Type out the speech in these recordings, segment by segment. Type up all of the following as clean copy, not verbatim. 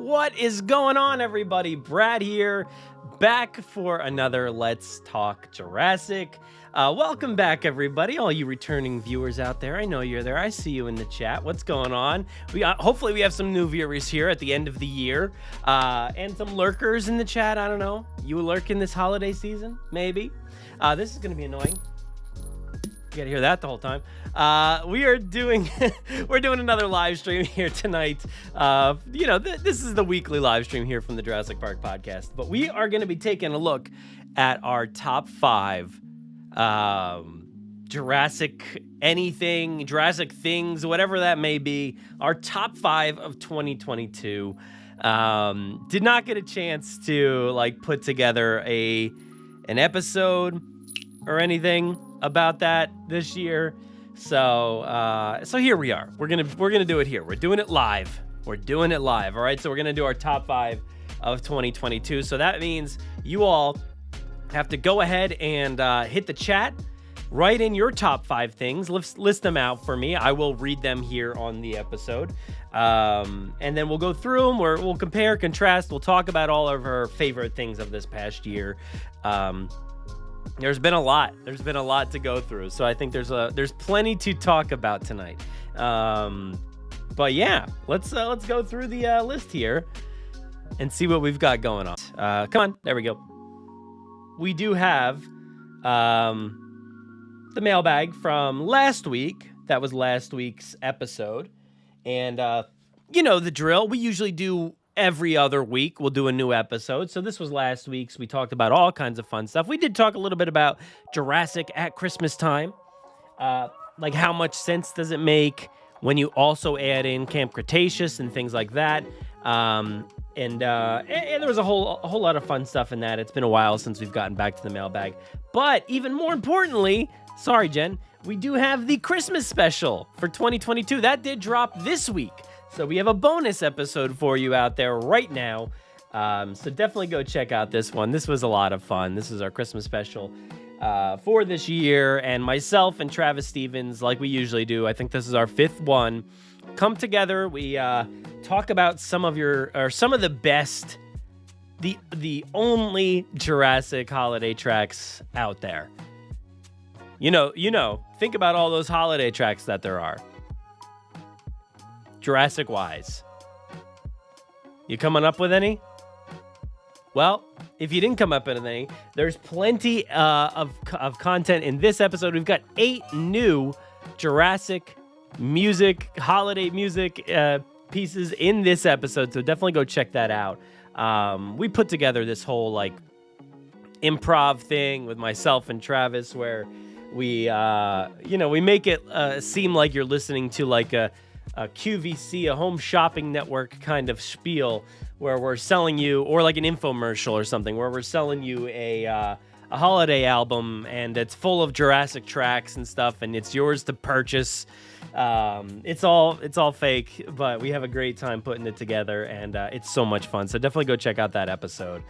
What is going on, everybody? Brad here, back for another Let's Talk Jurassic. Welcome back, everybody, all you returning viewers out there. I know you're there. I see you in the chat. What's going on? Hopefully we have some new viewers here at the end of the year, and some lurkers in the chat. I don't know. You lurk in this holiday season? Maybe. This is going to be annoying. You gotta hear that the whole time. We're doing another live stream here tonight. This is the weekly live stream here from the Jurassic Park Podcast. But we are going to be taking a look at our top 5 Jurassic anything, Jurassic things, whatever that may be. Our top 5 of 2022. Did not get a chance to put together an episode or anything about that this year, so here we are. We're gonna do it here. We're doing it live. All right, so we're gonna do our top 5 of 2022. So that means you all have to go ahead and hit the chat, write in your top 5 things, list them out for me. I will read them here on the episode, and then we'll go through them. We'll compare, contrast. We'll talk about all of our favorite things of this past year. There's been a lot to go through, so I think there's plenty to talk about tonight. But yeah, let's go through the list here and see what we've got going on. Come on, there we go. We do have the mailbag from last week. That was last week's episode, and you know the drill. We usually do every other week we'll do a new episode. So this was last week's. We talked about all kinds of fun stuff. We did talk a little bit about Jurassic at Christmas time. Like how much sense does it make when you also add in Camp Cretaceous and things like that. And there was a whole lot of fun stuff in that. It's been a while since we've gotten back to the mailbag. But even more importantly, sorry, Jen, we do have the Christmas special for 2022. That did drop this week. So we have a bonus episode for you out there right now. So definitely go check out this one. This was a lot of fun. This is our Christmas special for this year. And myself and Travis Stevens, like we usually do, I think this is our 5th one, come together. We talk about some of the best, the only Jurassic holiday tracks out there. You know, think about all those holiday tracks that there are. Jurassic-wise. You coming up with any? Well, if you didn't come up with any, there's plenty of content in this episode. We've got 8 new Jurassic music, holiday music pieces in this episode, so definitely go check that out. We put together this whole improv thing with myself and Travis where we make it seem like you're listening to a QVC, a home shopping network kind of spiel where we're selling you, or like an infomercial or something, where we're selling you a holiday album and it's full of Jurassic tracks and stuff and it's yours to purchase. It's all fake, but we have a great time putting it together and it's so much fun. So definitely go check out that episode.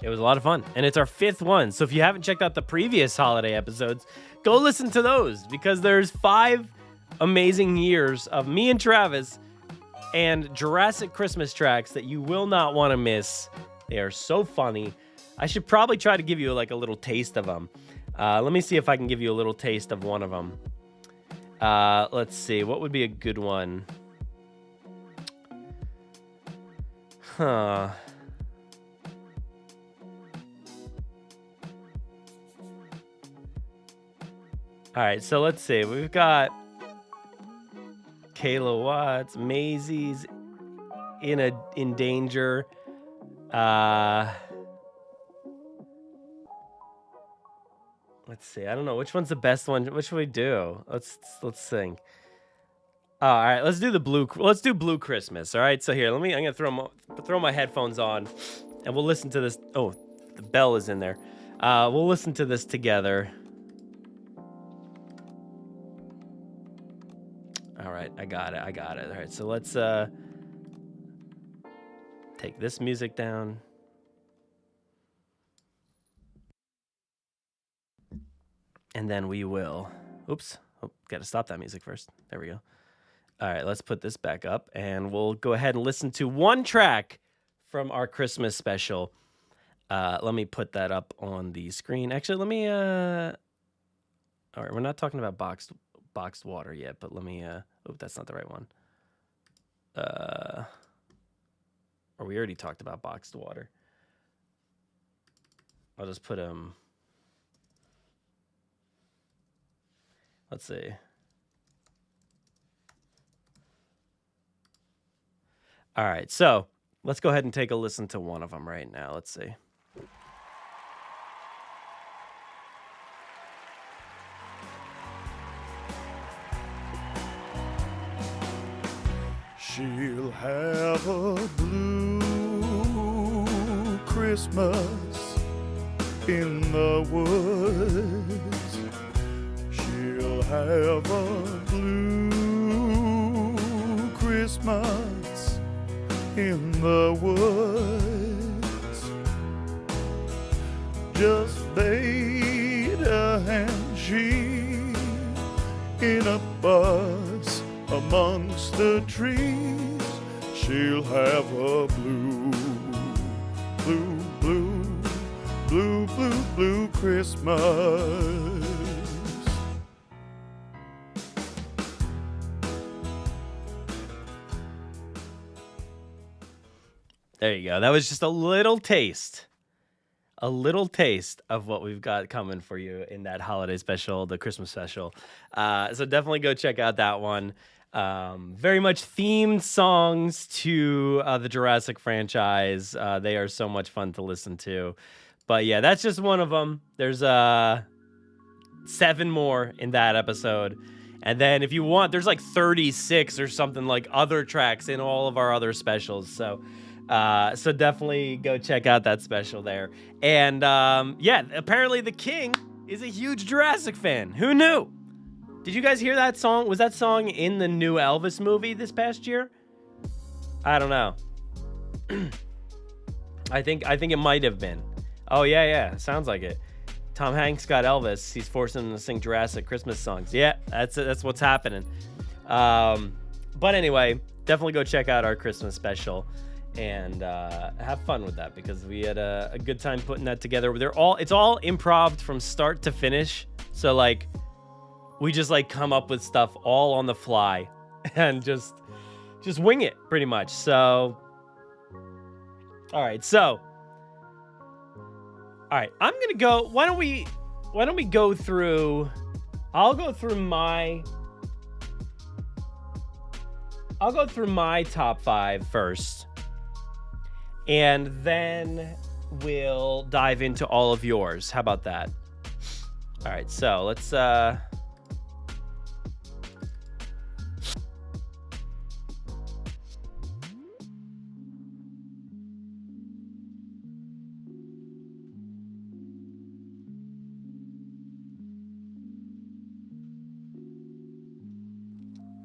It was a lot of fun, and it's our 5th one. So if you haven't checked out the previous holiday episodes, go listen to those because there's 5 amazing years of me and Travis and Jurassic Christmas tracks that you will not want to miss. They are so funny. I should probably try to give you a little taste of them. Let me see if I can give you a little taste of one of them. Let's see. What would be a good one? Huh. All right, so let's see. We've got Kayla Watts, Maisie's in danger. Let's see. I don't know which one's the best one. What should we do? Let's sing. Oh, all right, let's do Blue Christmas. All right, so here, I'm gonna throw my headphones on, and we'll listen to this. Oh, the bell is in there. We'll listen to this together. All right, I got it. All right, so let's take this music down. And then we will, oops, got to stop that music first. There we go. All right, let's put this back up, and we'll go ahead and listen to one track from our Christmas special. Let me put that up on the screen. Actually, let me... all right, we're not talking about boxed water yet, but let me... oh, that's not the right one. Or we already talked about boxed water. I'll just put... let's see. All right, so let's go ahead and take a listen to one of them right now. Let's see. She'll have a blue Christmas in the woods. She'll have a blue Christmas in the woods. Just Beta and she in a bus amongst the trees. She'll have a blue Christmas. There you go. That was just a little taste of what we've got coming for you in that holiday special, the Christmas special. So definitely go check out that one. Very much themed songs to the Jurassic franchise. They are so much fun to listen to. But yeah, that's just one of them. There's 7 more in that episode. And then if you want, there's like 36 or something like other tracks in all of our other specials. So definitely go check out that special there. And yeah, apparently the King is a huge Jurassic fan. Who knew? Did you guys hear that song? Was that song in the new Elvis movie this past year? I don't know. I think it might have been. Oh yeah, sounds like it. Tom Hanks got Elvis. He's forcing him to sing Jurassic Christmas songs. Yeah, that's what's happening. But anyway, definitely go check out our Christmas special and have fun with that because we had a good time putting that together. It's all improv from start to finish. So like we just like come up with stuff all on the fly and just wing it pretty much. So all right, I'm gonna go. Why don't we go through? I'll go through my top 5 first, and then we'll dive into all of yours. How about that? All right, so let's.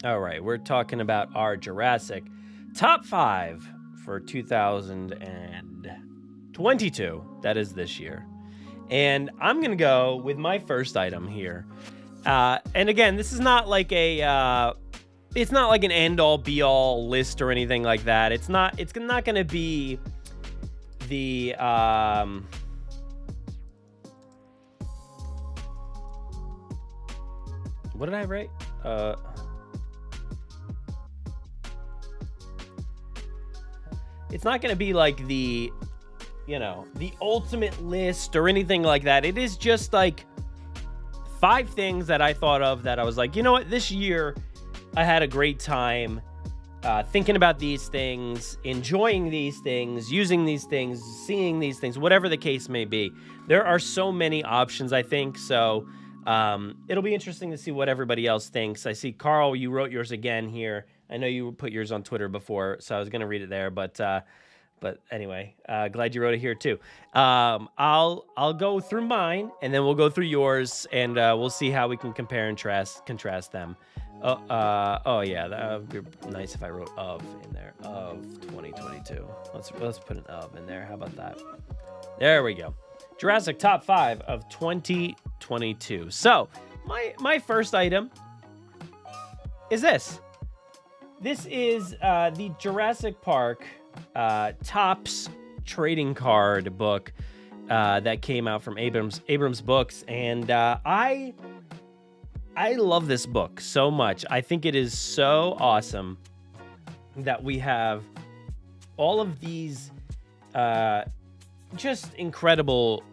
All right, we're talking about our Jurassic top 5 for 2022. That is this year. And I'm going to go with my first item here. And again, this is not like it's not like an end-all be-all list or anything like that. It's not going to be the what did I write? It's not going to be like the ultimate list or anything like that. It is just like 5 things that I thought of that I was like, you know what, this year I had a great time thinking about these things, enjoying these things, using these things, seeing these things, whatever the case may be. There are so many options, I think. So it'll be interesting to see what everybody else thinks. I see, Carl, you wrote yours again here. I know you put yours on Twitter before, so I was going to read it there, but anyway, glad you wrote it here too. I'll go through mine, and then we'll go through yours, and we'll see how we can compare and contrast them. Oh yeah, that would be nice if I wrote of in there, of 2022. Let's put an of in there. How about that? There we go. Jurassic top 5 of 2022. So my first item is this. This is the Jurassic Park Topps trading card book that came out from Abrams Books, and I love this book so much. I think it is so awesome that we have all of these just incredible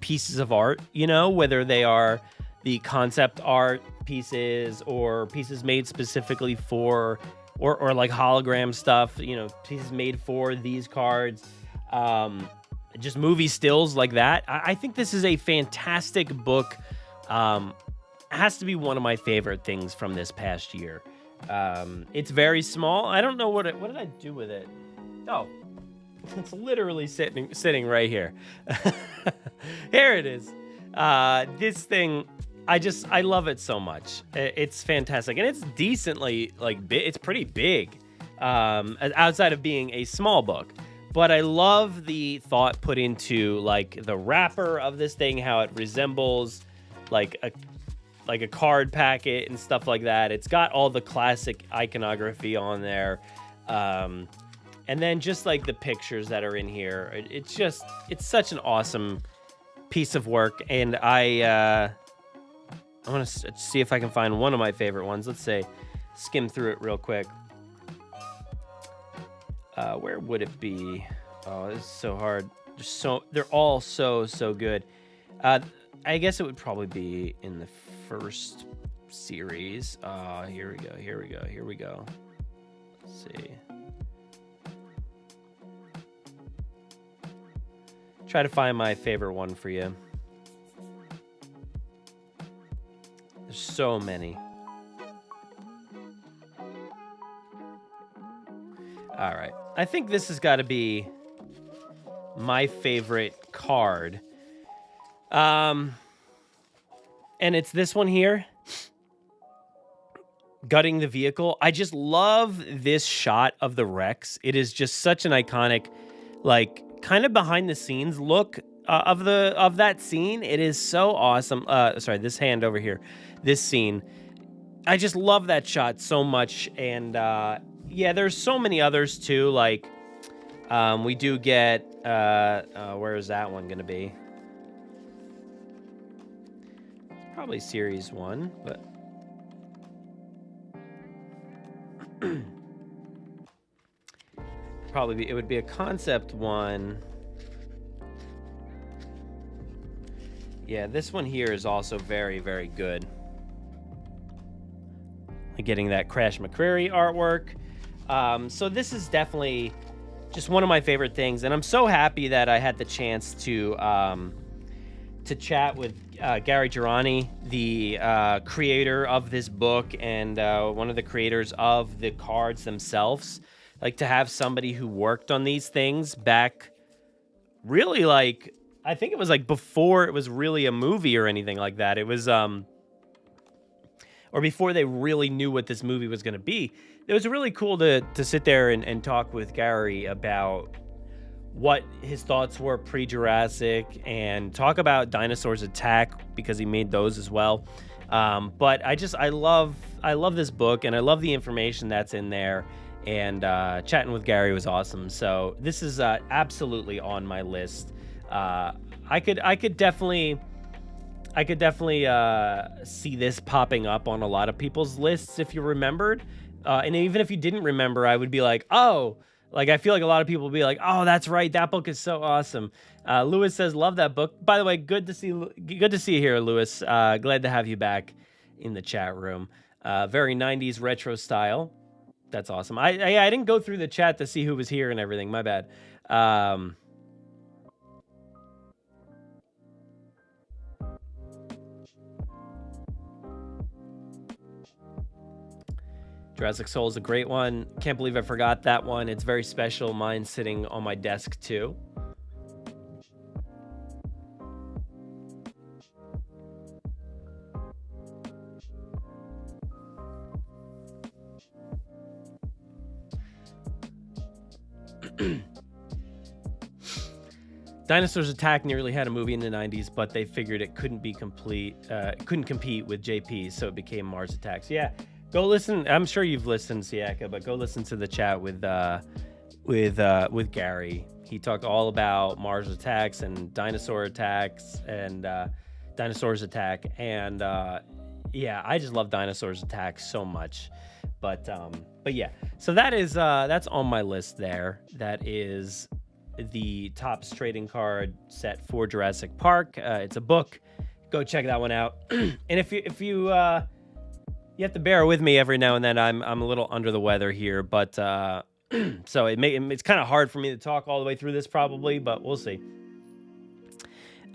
pieces of art, you know, whether they are the concept art pieces or pieces made specifically for, or like hologram stuff, you know, pieces made for these cards, just movie stills like that. I think this is a fantastic book. Has to be one of my favorite things from this past year. It's very small. I don't know what did I do with it? Oh, it's literally sitting right here. Here it is. This thing, I love it so much. It's fantastic, and it's decently it's pretty big, outside of being a small book. But I love the thought put into like the wrapper of this thing, how it resembles like a card packet and stuff like that. It's got all the classic iconography on there. And then just like the pictures that are in here, it's such an awesome piece of work. And I want to see if I can find one of my favorite ones. Let's say, skim through it real quick. Where would it be? Oh, this is so hard. They're all so good. I guess it would probably be in the first series. Here we go. Let's see. Try to find my favorite one for you. There's so many. All right. I think this has got to be my favorite card. And it's this one here. Gutting the vehicle. I just love this shot of the Rex. It is just such an iconic, like, kind of behind the scenes look of that scene. It is so awesome. Sorry, this hand over here. This scene. I just love that shot so much. And yeah, there's so many others too. Like we do get where is that one gonna be? Probably series 1, but it would be a concept one. Yeah, this one here is also very, very good. Getting that Crash McCreary artwork. So this is definitely just one of my favorite things, and I'm so happy that I had the chance to chat with Gary Girani, the creator of this book and one of the creators of the cards themselves. Like, to have somebody who worked on these things back really, like, I think it was like before it was really a movie or anything like that. It was or before they really knew what this movie was going to be. It was really cool to sit there and talk with Gary about what his thoughts were pre-Jurassic and talk about Dinosaurs Attack, because he made those as well. But I love this book, and I love the information that's in there. And chatting with Gary was awesome. So this is absolutely on my list. I could definitely see this popping up on a lot of people's lists if you remembered. And even if you didn't remember, I would be like, oh, like, I feel like a lot of people will be like, oh, that's right, that book is so awesome. Lewis says, love that book. By the way, good to see you here, Lewis. Glad to have you back in the chat room. Very 90s retro style. That's awesome. I didn't go through the chat to see who was here and everything. My bad. Jurassic Soul is a great one. Can't believe I forgot that one. It's very special. Mine's sitting on my desk too. Dinosaurs Attack nearly had a movie in the 90s, but they figured it couldn't compete with JP, so it became Mars Attacks. Yeah, Go listen. I'm sure you've listened, Siaka, but go listen to the chat with Gary. He talked all about Mars attacks and dinosaur attacks and dinosaurs attack. And yeah, I just love dinosaurs attack so much. But yeah, so that's on my list there. That is the Topps trading card set for Jurassic Park. It's a book. Go check that one out. And if you have to bear with me every now and then. I'm a little under the weather here, but so it's kind of hard for me to talk all the way through this probably, but we'll see.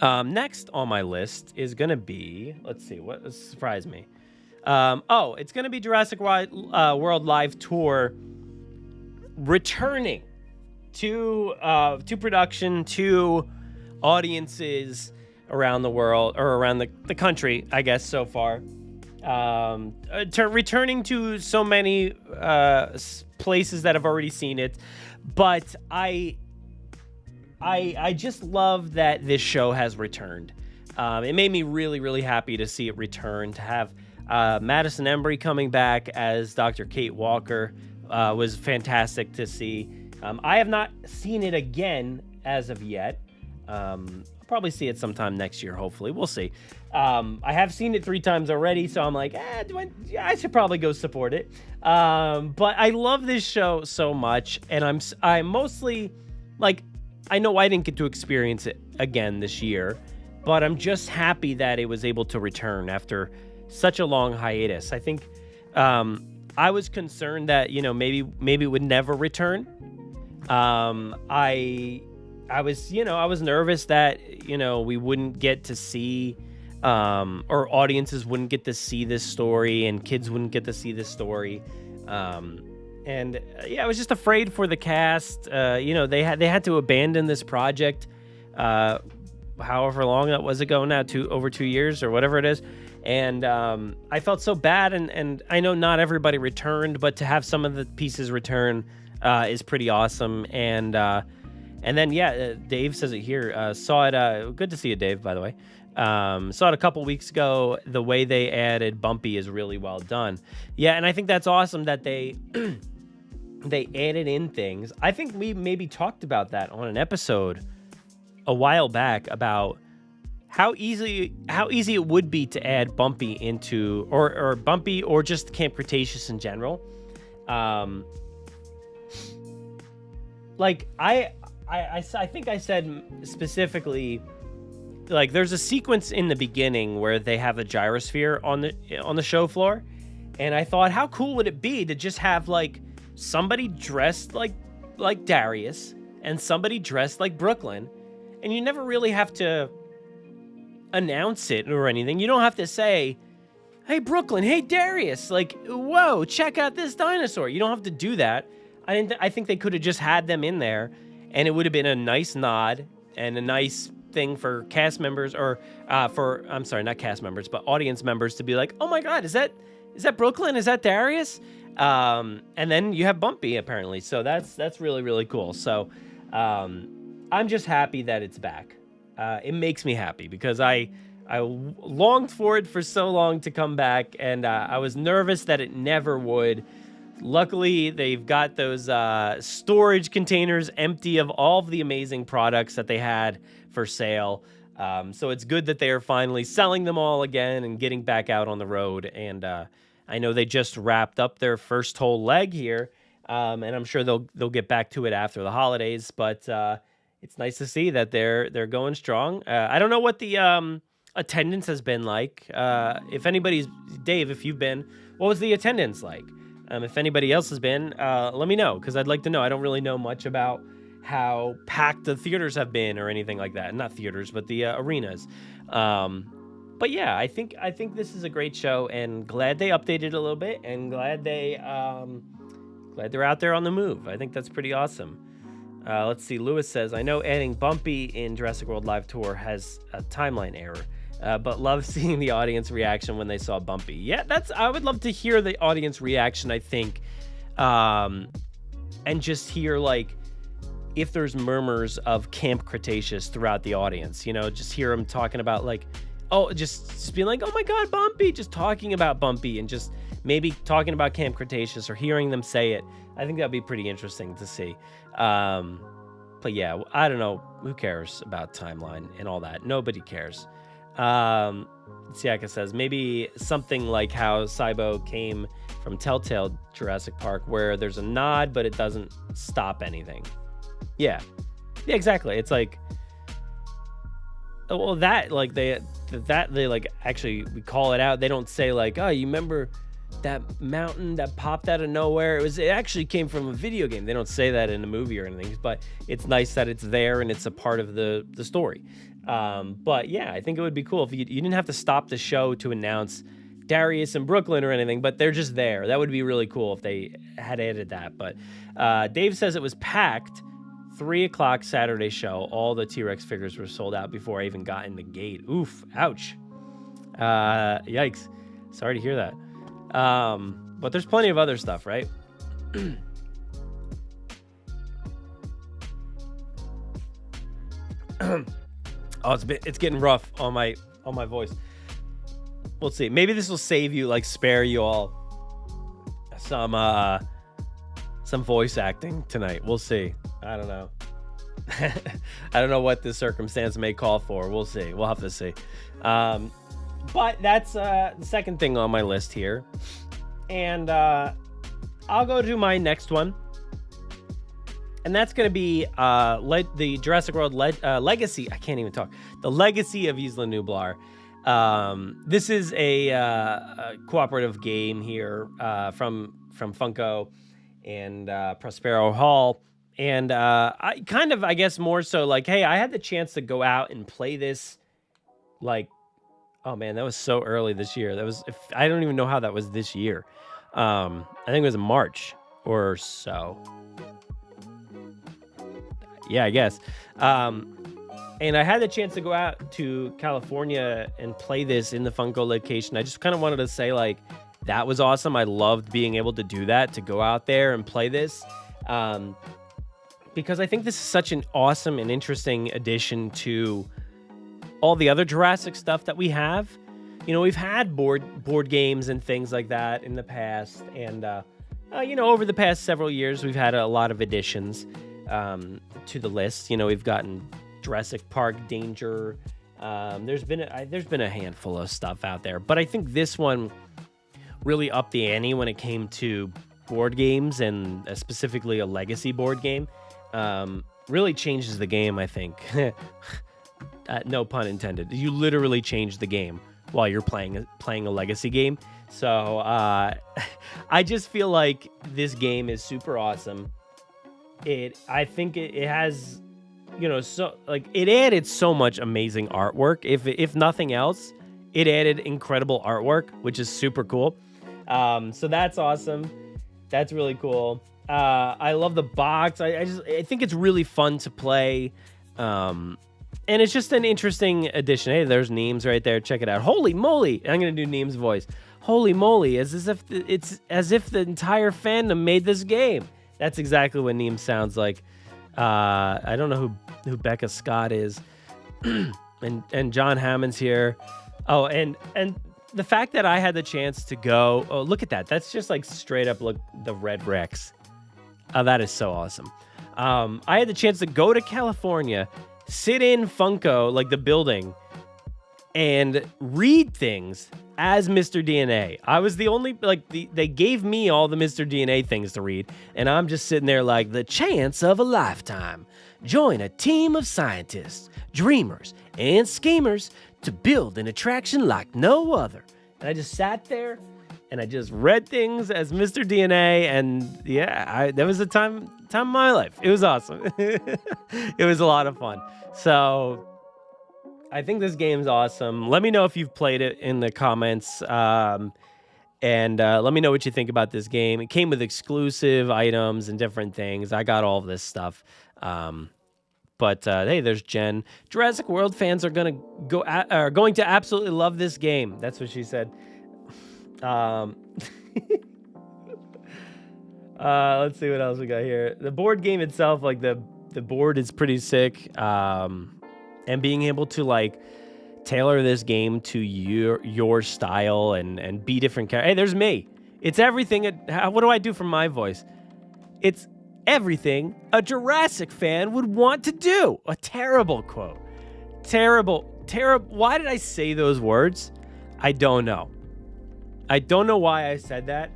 Next on my list is gonna be, let's see, what surprised me. It's gonna be Jurassic World Live Tour returning to production, to audiences around the world, or around the country, I guess, so far. Returning to so many places that have already seen it, but I just love that this show has returned. It made me really, really happy to see it return, to have Madison Embry coming back as Dr. Kate Walker was fantastic to see. I have not seen it again as of yet. I'll probably see it sometime next year, hopefully. We'll see. I have seen it 3 times already, so I'm like, I should probably go support it. But I love this show so much, and I'm mostly, like, I know I didn't get to experience it again this year, but I'm just happy that it was able to return after such a long hiatus. I think I was concerned that, maybe it would never return. I was nervous that, we wouldn't get to see, or audiences wouldn't get to see this story, and kids wouldn't get to see this story. I was just afraid for the cast. They had to abandon this project, however long that was ago now, over 2 years or whatever it is. And I felt so bad, and I know not everybody returned, but to have some of the pieces return is pretty awesome. And then, Dave says it here. Saw it. Good to see you, Dave, by the way. Saw it a couple weeks ago. The way they added Bumpy is really well done. Yeah, and I think that's awesome that they they added in things. I think we maybe talked about that on an episode a while back about how easy it would be to add Bumpy into, or Bumpy, or just Camp Cretaceous in general. I think I said specifically, like, there's a sequence in the beginning where they have a gyrosphere on the show floor, and I thought, how cool would it be to just have, like, somebody dressed like Darius and somebody dressed like Brooklyn, and you never really have to announce it or anything. You don't have to say, hey, Brooklyn, hey, Darius, like, whoa, check out this dinosaur. You don't have to do that. I think they could have just had them in there, and it would have been a nice nod and a nice thing for cast members, or I'm sorry, not cast members, but audience members, to be like, oh my God, is that Brooklyn? Is that Darius? And then you have Bumpy, apparently. So that's really, really cool. So I'm just happy that it's back. It makes me happy because I longed for it for so long to come back, and I was nervous that it never would. Luckily, they've got those storage containers empty of all of the amazing products that they had for sale. So it's good that they are finally selling them all again and getting back out on the road. And I know they just wrapped up their first whole leg here, and I'm sure they'll get back to it after the holidays. But it's nice to see that they're going strong. I don't know what the attendance has been like. If anybody's, Dave, if you've been, what was the attendance like? If anybody else has been, let me know, because I'd like to know. I don't really know much about how packed the theaters have been or anything like that. Not theaters, but the arenas. But yeah, I think this is a great show, and glad they updated a little bit, and glad they're out there on the move. I think that's pretty awesome. Let's see. Lewis says, I know adding Bumpy in Jurassic World Live Tour has a timeline error. But love seeing the audience reaction when they saw Bumpy. Yeah, I would love to hear the audience reaction, I think, and just hear, like, if there's murmurs of Camp Cretaceous throughout the audience, just hear them talking about, like, just being like, oh my God, Bumpy, just talking about Bumpy, and just maybe talking about Camp Cretaceous or hearing them say it. I think that'd be pretty interesting to see. But yeah, I don't know. Who cares about timeline and all that? Nobody cares. Siaka says maybe something like how Cybo came from Telltale Jurassic Park, where there's a nod, but it doesn't stop anything. Yeah, exactly. It's like, well, that like they like actually we call it out. They don't say like, oh, you remember that mountain that popped out of nowhere? It actually came from a video game. They don't say that in a movie or anything, but it's nice that it's there and it's a part of the story. But yeah, I think it would be cool if you didn't have to stop the show to announce Darius and Brooklyn or anything, but they're just there. That would be really cool if they had added that. But Dave says it was packed. 3:00 Saturday show. All the T-Rex figures were sold out before I even got in the gate. Oof. Ouch. Yikes. Sorry to hear that. But there's plenty of other stuff, right? Oh, it's getting rough on my voice. We'll see. Maybe this will save you, like spare you all some voice acting tonight. We'll see. I don't know. I don't know what the circumstance may call for. We'll see. We'll have to see. But that's the second thing on my list here. And I'll go to my next one. And that's going to be the Jurassic World Legacy. I can't even talk. The Legacy of Isla Nublar. This is a cooperative game here from Funko and Prospero Hall. And I guess more so like, hey, I had the chance to go out and play this. Like, oh man, that was so early this year. I don't even know how that was this year. I think it was in March or so. Yeah, I guess. And I had the chance to go out to California and play this in the Funko location. I just kind of wanted to say, like, that was awesome. I loved being able to do that, to go out there and play this. Because I think this is such an awesome and interesting addition to all the other Jurassic stuff that we have. You know, we've had board games and things like that in the past. And, over the past several years, we've had a lot of additions to the list. You know, we've gotten Jurassic Park Danger. There's been a handful of stuff out there, but I think this one really upped the ante when it came to board games, and specifically a legacy board game. Really changes the game, I think. No pun intended. You literally change the game while you're playing a legacy game. So I just feel like this game is super awesome. I think it has, so like it added so much amazing artwork. If nothing else, it added incredible artwork, which is super cool. So that's awesome. That's really cool. I love the box. I think it's really fun to play. And it's just an interesting addition. Hey, there's Neem's right there. Check it out. Holy moly. I'm going to do Neem's voice. Holy moly. It's as if the entire fandom made this game. That's exactly what Neem sounds like. I don't know who Becca Scott is. and John Hammond's here. Oh, and the fact that I had the chance to go, oh, look at that. That's just like straight up look the Red Rex. Oh, that is so awesome. I had the chance to go to California, sit in Funko, like the building, and read things as Mr. DNA. I was the only, they gave me all the Mr. DNA things to read, and I'm just sitting there like, the chance of a lifetime. Join a team of scientists, dreamers, and schemers to build an attraction like no other. And I just sat there, and I just read things as Mr. DNA, and yeah, that was the time of my life. It was awesome. It was a lot of fun. So I think this game's awesome. Let me know if you've played it in the comments, and let me know what you think about this game. It came with exclusive items and different things. I got all of this stuff. But hey, there's Jen. Jurassic World fans are going to absolutely love this game. That's what she said. Let's see what else we got here. The board game itself, like the board is pretty sick. And being able to like tailor this game to your style and be different characters. Hey, there's me. It's everything. What do I do from my voice? It's everything a Jurassic fan would want to do. A terrible quote. Terrible. Why did I say those words? I don't know. I don't know why I said that,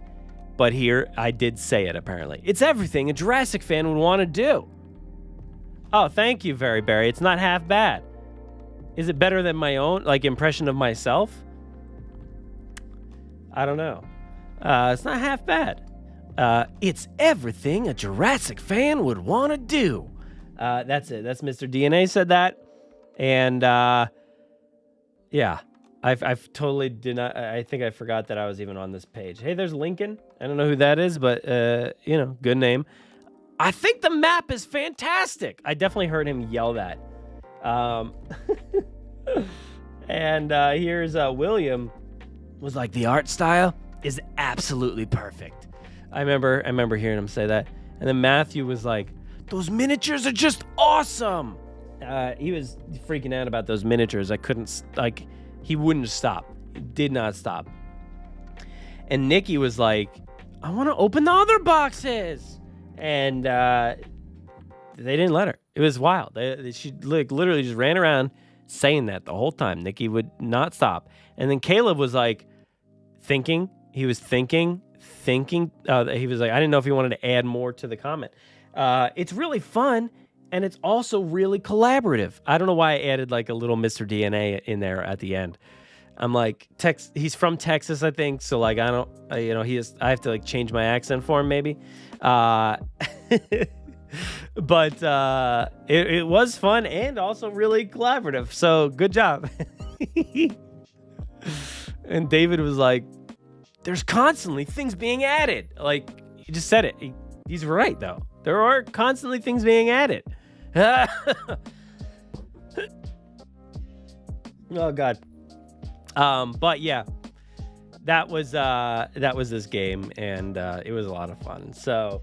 but here I did say it apparently. It's everything a Jurassic fan would want to do. Oh, thank you, Very Berry. It's not half bad. Is it better than my own, impression of myself? I don't know. It's not half bad. It's everything a Jurassic fan would want to do. That's it. That's Mr. DNA said that. And, yeah, I've totally did not. I think I forgot that I was even on this page. Hey, there's Lincoln. I don't know who that is, but, good name. I think the map is fantastic. I definitely heard him yell that. And here's William was like, the art style is absolutely perfect. I remember hearing him say that. And then Matthew was like, those miniatures are just awesome. He was freaking out about those miniatures. I couldn't, he wouldn't stop. He did not stop. And Nikki was like, I want to open the other boxes. And they didn't let her. It was wild. She literally just ran around saying that the whole time. Nikki would not stop. And then Caleb was like thinking. He was thinking. He was like, I didn't know if he wanted to add more to the comment. It's really fun. And it's also really collaborative. I don't know why I added a little Mr. DNA in there at the end. I'm like, he's from Texas, I think. So I don't, I have to change my accent for him maybe. But it was fun and also really collaborative. So good job. And David was like, there's constantly things being added. He just said it. He's right, though. There are constantly things being added. Oh, God. But yeah, that was this game, and it was a lot of fun. So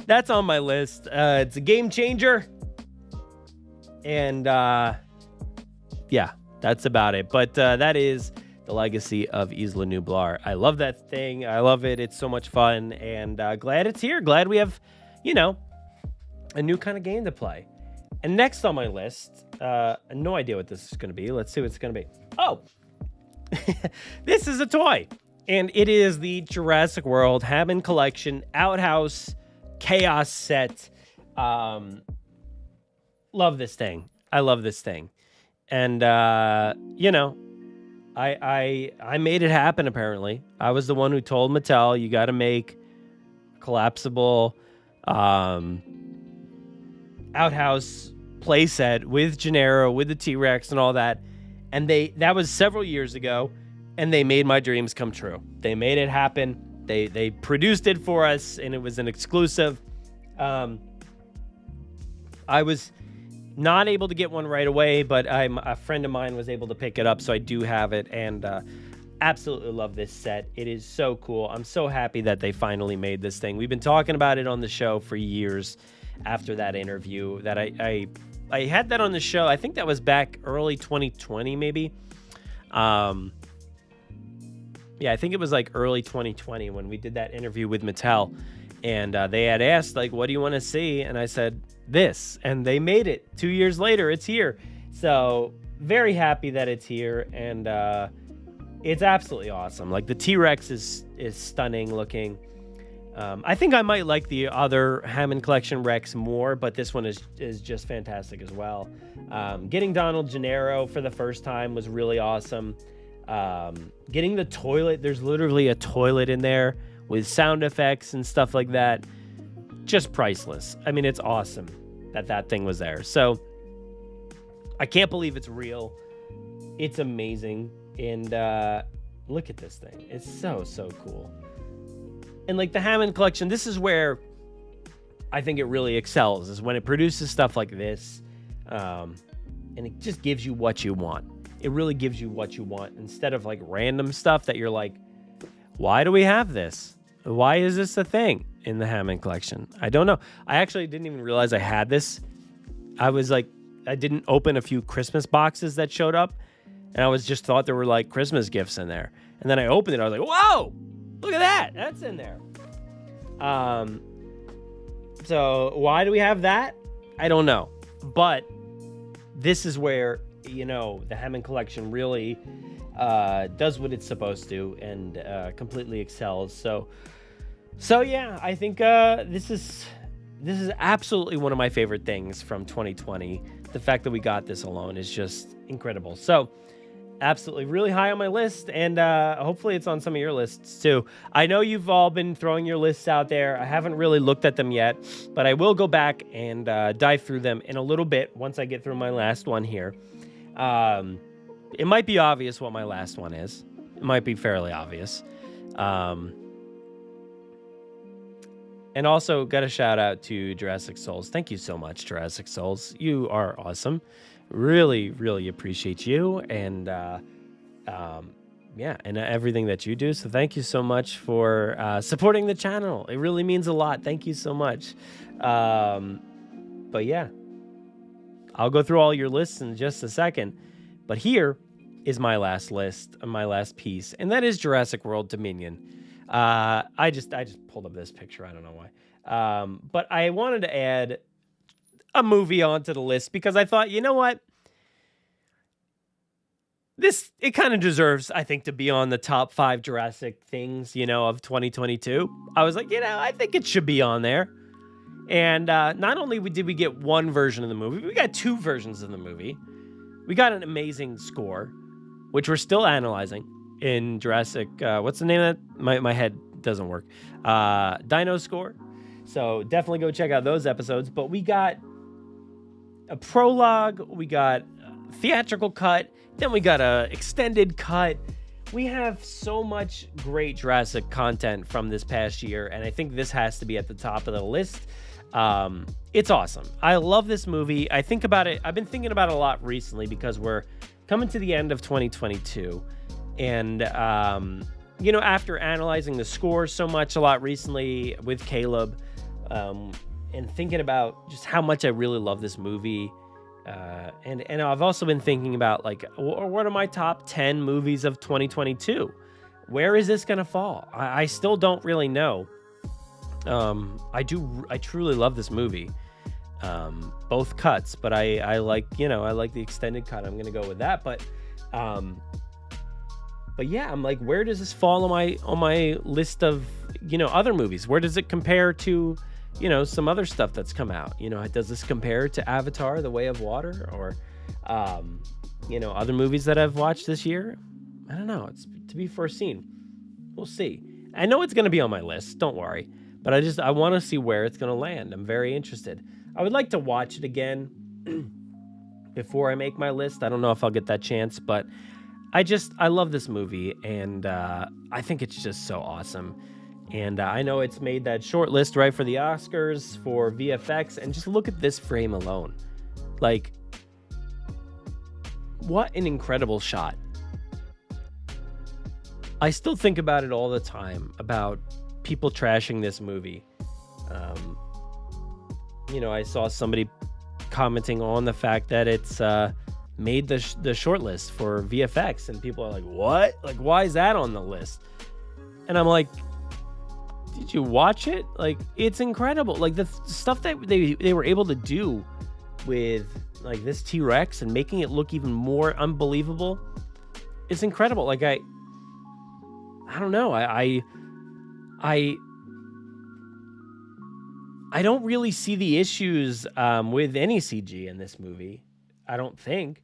that's on my list. It's a game changer, and yeah, that's about it. But that is the legacy of Isla Nublar. I love that thing. I love it. It's so much fun, and glad it's here. Glad we have, a new kind of game to play. And next on my list, no idea what this is going to be. Let's see what it's going to be. Oh, this is a toy, and it is the Jurassic World Hammond Collection Outhouse Chaos Set. Love this thing. I love this thing. And, I made it happen, apparently. I was the one who told Mattel, you got to make a collapsible outhouse playset with Gennaro, with the T-Rex and all that. And that was several years ago, and they made my dreams come true. They made it happen. They produced it for us, and it was an exclusive. I was not able to get one right away, but a friend of mine was able to pick it up, so I do have it, and absolutely love this set. It is so cool. I'm so happy that they finally made this thing. We've been talking about it on the show for years after that interview that I had that on the show. I think that was back early 2020, maybe. Yeah, I think it was early 2020 when we did that interview with Mattel. And they had asked, what do you want to see? And I said, this. And they made it. 2 years later, it's here. So very happy that it's here. And it's absolutely awesome. The T-Rex is stunning looking. I think I might like the other Hammond Collection Rex more, but this one is just fantastic as well. Getting Donald Gennaro for the first time was really awesome. Getting the toilet, there's literally a toilet in there with sound effects and stuff like that. Just priceless. I mean, it's awesome that thing was there. So I can't believe it's real. It's amazing. And look at this thing. It's so, so cool. And the Hammond Collection, this is where I think it really excels, is when it produces stuff like this. And it just gives you what you want. It really gives you what you want instead of random stuff that you're like, why do we have this? Why is this a thing in the Hammond Collection? I don't know. I actually didn't even realize I had this. I was I didn't open a few Christmas boxes that showed up, and I just thought there were Christmas gifts in there. And then I opened it. I was like, whoa, Look at that. That's in there. So why do we have that? I don't know. But this is where, the Hammond Collection really does what it's supposed to and completely excels. So yeah, I think this is absolutely one of my favorite things from 2020. The fact that we got this alone is just incredible. So absolutely really high on my list, and hopefully it's on some of your lists too. I know you've all been throwing your lists out there. I haven't really looked at them yet, but I will go back and dive through them in a little bit once I get through my last one here. It might be obvious what my last one is. It might be fairly obvious. And also got a shout out to Jurassic Souls. Thank you so much, Jurassic Souls. You are awesome. Really, really appreciate you and and everything that you do. So thank you so much for supporting the channel. It really means a lot. Thank you so much. But yeah, I'll go through all your lists in just a second. But here is my last list, my last piece, and that is Jurassic World Dominion. I just pulled up this picture. I don't know why. But I wanted to add a movie onto the list because I thought, you know what? It kind of deserves, I think, to be on the top 5 Jurassic things, of 2022. I was like, I think it should be on there. And not only did we get one version of the movie, we got 2 versions of the movie. We got an amazing score, which we're still analyzing in Jurassic. What's the name of that? My head doesn't work. Dino Score. So definitely go check out those episodes. But we got a prologue. We got a theatrical cut. Then we got a extended cut. We have so much great Jurassic content from this past year, and I think this has to be at the top of the list. It's awesome. I love this movie. I think about it. I've been thinking about it a lot recently because we're coming to the end of 2022. And, after analyzing the score a lot recently with Caleb, and thinking about just how much I really love this movie. And I've also been thinking about, what are my top 10 movies of 2022? Where is this going to fall? I still don't really know. I truly love this movie. Both cuts, but I like the extended cut. I'm going to go with that. But yeah, I'm like, where does this fall on my list of, other movies? Where does it compare to, some other stuff that's come out? Does this compare to Avatar, The Way of Water, or, other movies that I've watched this year? I don't know. It's to be foreseen. We'll see. I know it's going to be on my list. Don't worry. But I want to see where it's going to land. I'm very interested. I would like to watch it again before I make my list. I don't know if I'll get that chance, but I love this movie, and I think it's just so awesome. And I know it's made that short list, right, for the Oscars, for VFX, and just look at this frame alone. Like, what an incredible shot. I still think about it all the time, about people trashing this movie. I saw somebody commenting on the fact that it's made the short list for VFX, and people are like, what? Like, why is that on the list? And I'm like, did you watch it? Like, it's incredible. Like, the stuff that they were able to do with, like, this T-Rex and making it look even more unbelievable, it's incredible. Like, I don't know. I don't really see the issues with any CG in this movie. I don't think.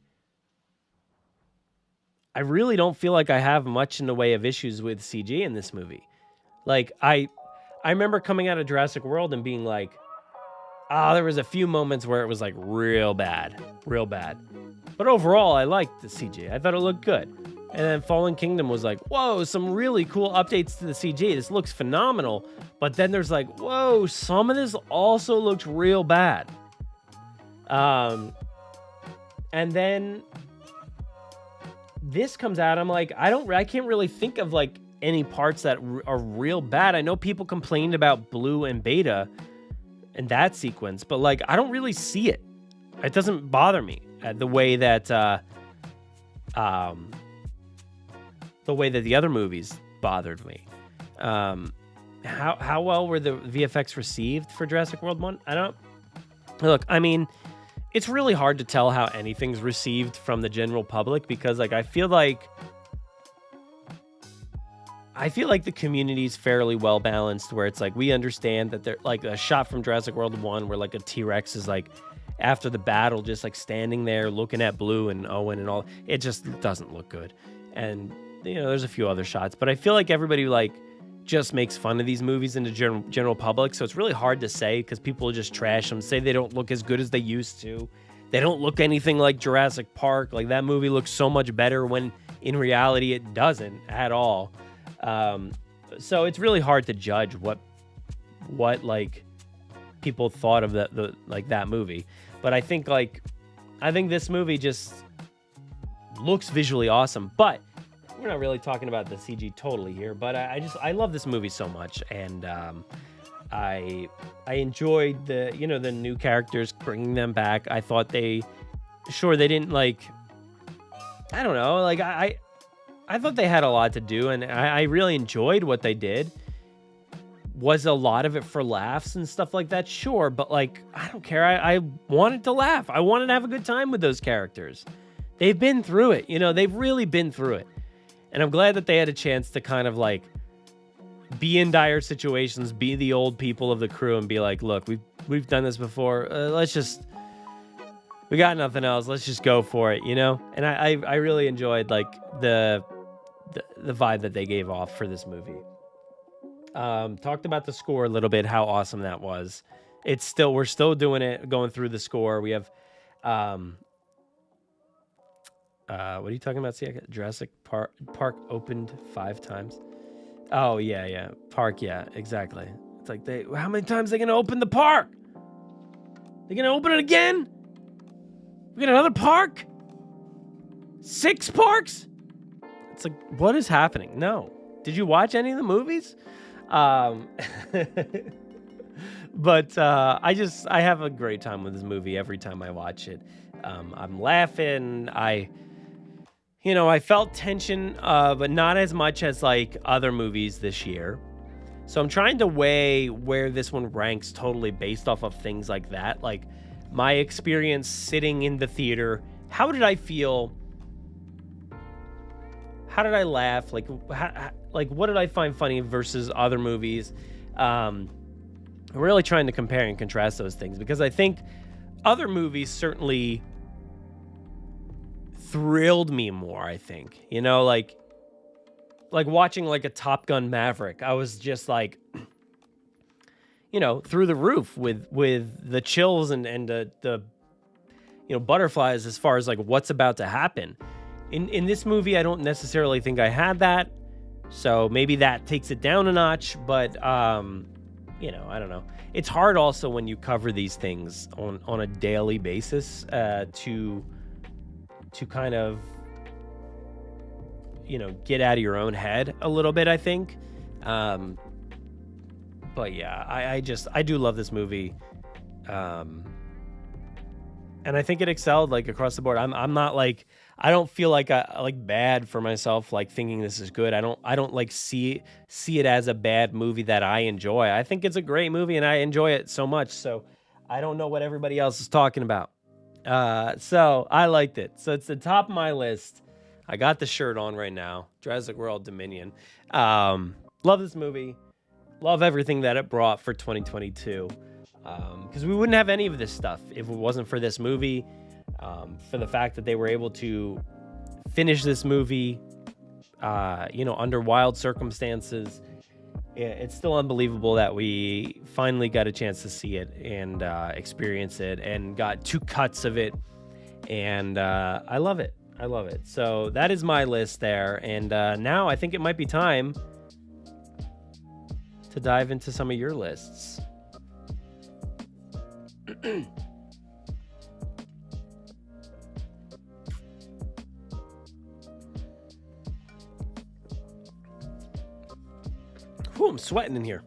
I really don't feel like I have much in the way of issues with CG in this movie. Like, I remember coming out of Jurassic World and being like, there was a few moments where it was like real bad. But overall, I liked the CG. I thought it looked good. And then Fallen Kingdom was like, whoa, some really cool updates to the CG. This looks phenomenal. But then there's like, whoa, some of this also looks real bad. And then this comes out. I'm like, I can't really think of like any parts that are real bad. I know people complained about Blue and Beta and that sequence, but like, I don't really see it. It doesn't bother me the way that the other movies bothered me. How well were the VFX received for Jurassic World 1? Look, I mean, it's really hard to tell how anything's received from the general public because, like, I feel like the community's fairly well balanced where it's like we understand that they're like a shot from Jurassic World 1 where like a T-Rex is like after the battle just like standing there looking at Blue and Owen and all. It just doesn't look good. And, you know, there's a few other shots, but I feel like everybody like just makes fun of these movies in the general public. So it's really hard to say because people just trash them, say they don't look as good as they used to. They don't look anything like Jurassic Park. Like that movie looks so much better when in reality it doesn't at all. So it's really hard to judge what like people thought of that movie. But I think this movie just looks visually awesome. But we're not really talking about the CG totally here. But I love this movie so much, and I enjoyed the new characters, bringing them back. I thought they didn't like. I don't know. Like I thought they had a lot to do, and I really enjoyed what they did. Was a lot of it for laughs and stuff like that? Sure, but like, I don't care. I wanted to laugh. I wanted to have a good time with those characters. They've been through it. You know, they've really been through it. And I'm glad that they had a chance to kind of like be in dire situations, be the old people of the crew and be like, look, we've done this before. We got nothing else. Let's just go for it, you know? And I really enjoyed like the vibe that they gave off for this movie. Talked about the score a little bit, how awesome that was. We're still doing it, going through the score. We have, what are you talking about? See, Jurassic Park opened 5 times. Oh yeah. Park, yeah, exactly. It's like how many times are they gonna open the park? They gonna open it again? We got another park? 6 parks? It's like, what is happening? No. Did you watch any of the movies? But I have a great time with this movie every time I watch it. I'm laughing. I felt tension, but not as much as like other movies this year. So I'm trying to weigh where this one ranks totally based off of things like that. Like my experience sitting in the theater. How did I feel? How did I laugh? Like what did I find funny versus other movies? I'm really trying to compare and contrast those things because I think other movies certainly thrilled me more. I think, like watching like a Top Gun Maverick, I was just like, through the roof with the chills and the butterflies as far as like what's about to happen. In this movie, I don't necessarily think I had that, so maybe that takes it down a notch. But I don't know. It's hard also when you cover these things on a daily basis to kind of get out of your own head a little bit, I think. But yeah, I do love this movie. And I think it excelled like across the board. I'm not like, I don't feel like I like bad for myself, like thinking this is good. I don't like see it as a bad movie that I enjoy. I think it's a great movie and I enjoy it so much. So I don't know what everybody else is talking about. So I liked it. So it's the top of my list. I got the shirt on right now. Jurassic World Dominion. Love this movie. Love everything that it brought for 2022. Because we wouldn't have any of this stuff if it wasn't for this movie. For the fact that they were able to finish this movie, under wild circumstances. It's still unbelievable that we finally got a chance to see it and experience it and got 2 cuts of it. And I love it. I love it. So that is my list there. And now I think it might be time to dive into some of your lists. Whew, I'm sweating in here.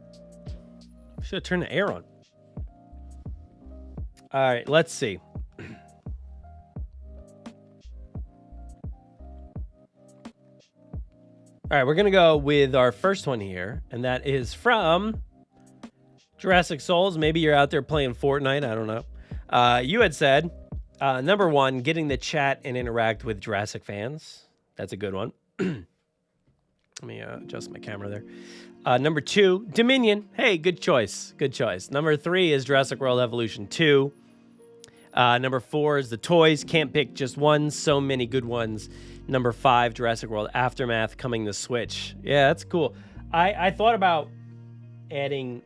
Should have turned the air on. All right, let's see. All right, we're going to go with our first one here, and that is from Jurassic Souls. Maybe you're out there playing Fortnite. I don't know. You had said, number one, getting to chat and interact with Jurassic fans. That's a good one. Let me adjust my camera there. Number two, Dominion. Hey, good choice. Good choice. Number three is Jurassic World Evolution 2. Number four is the toys. Can't pick just one. So many good ones. Number five, Jurassic World Aftermath coming to Switch. Yeah, that's cool. I thought about adding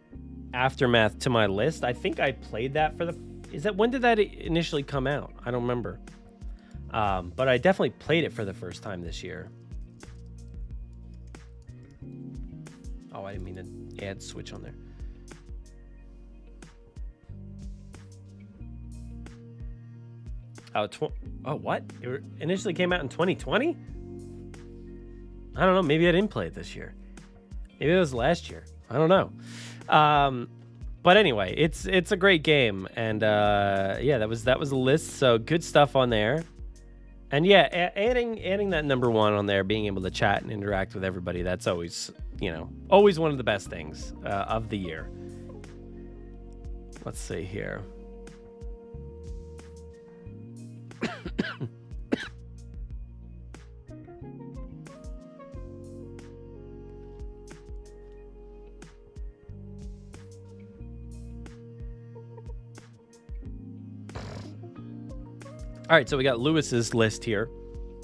Aftermath to my list. I think I played that when did that initially come out? I don't remember. But I definitely played it for the first time this year. Oh, I didn't mean to add Switch on there. Oh, what? It initially came out in 2020? I don't know. Maybe I didn't play it this year. Maybe it was last year. I don't know. But anyway, it's a great game, and yeah, that was the list. So good stuff on there, and yeah, adding that number one on there, being able to chat and interact with everybody. That's always always one of the best things of the year. Let's see here. All right, so we got Lewis's list here.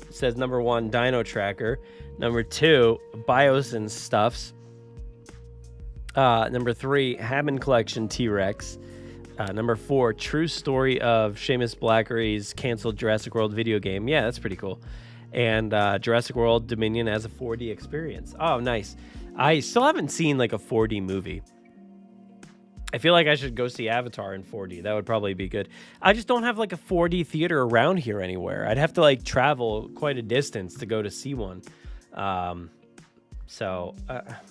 It says number one, Dino Tracker. Number two, Bios and Stuffs. Number three, Hammond Collection T-Rex. Number four, True Story of Seamus Blackery's canceled Jurassic World video game. Yeah, that's pretty cool. And Jurassic World Dominion as a 4D experience. Oh, nice. I still haven't seen like a 4D movie. I feel like I should go see Avatar in 4D. That would probably be good. I just don't have like a 4D theater around here anywhere. I'd have to like travel quite a distance to go to see one. So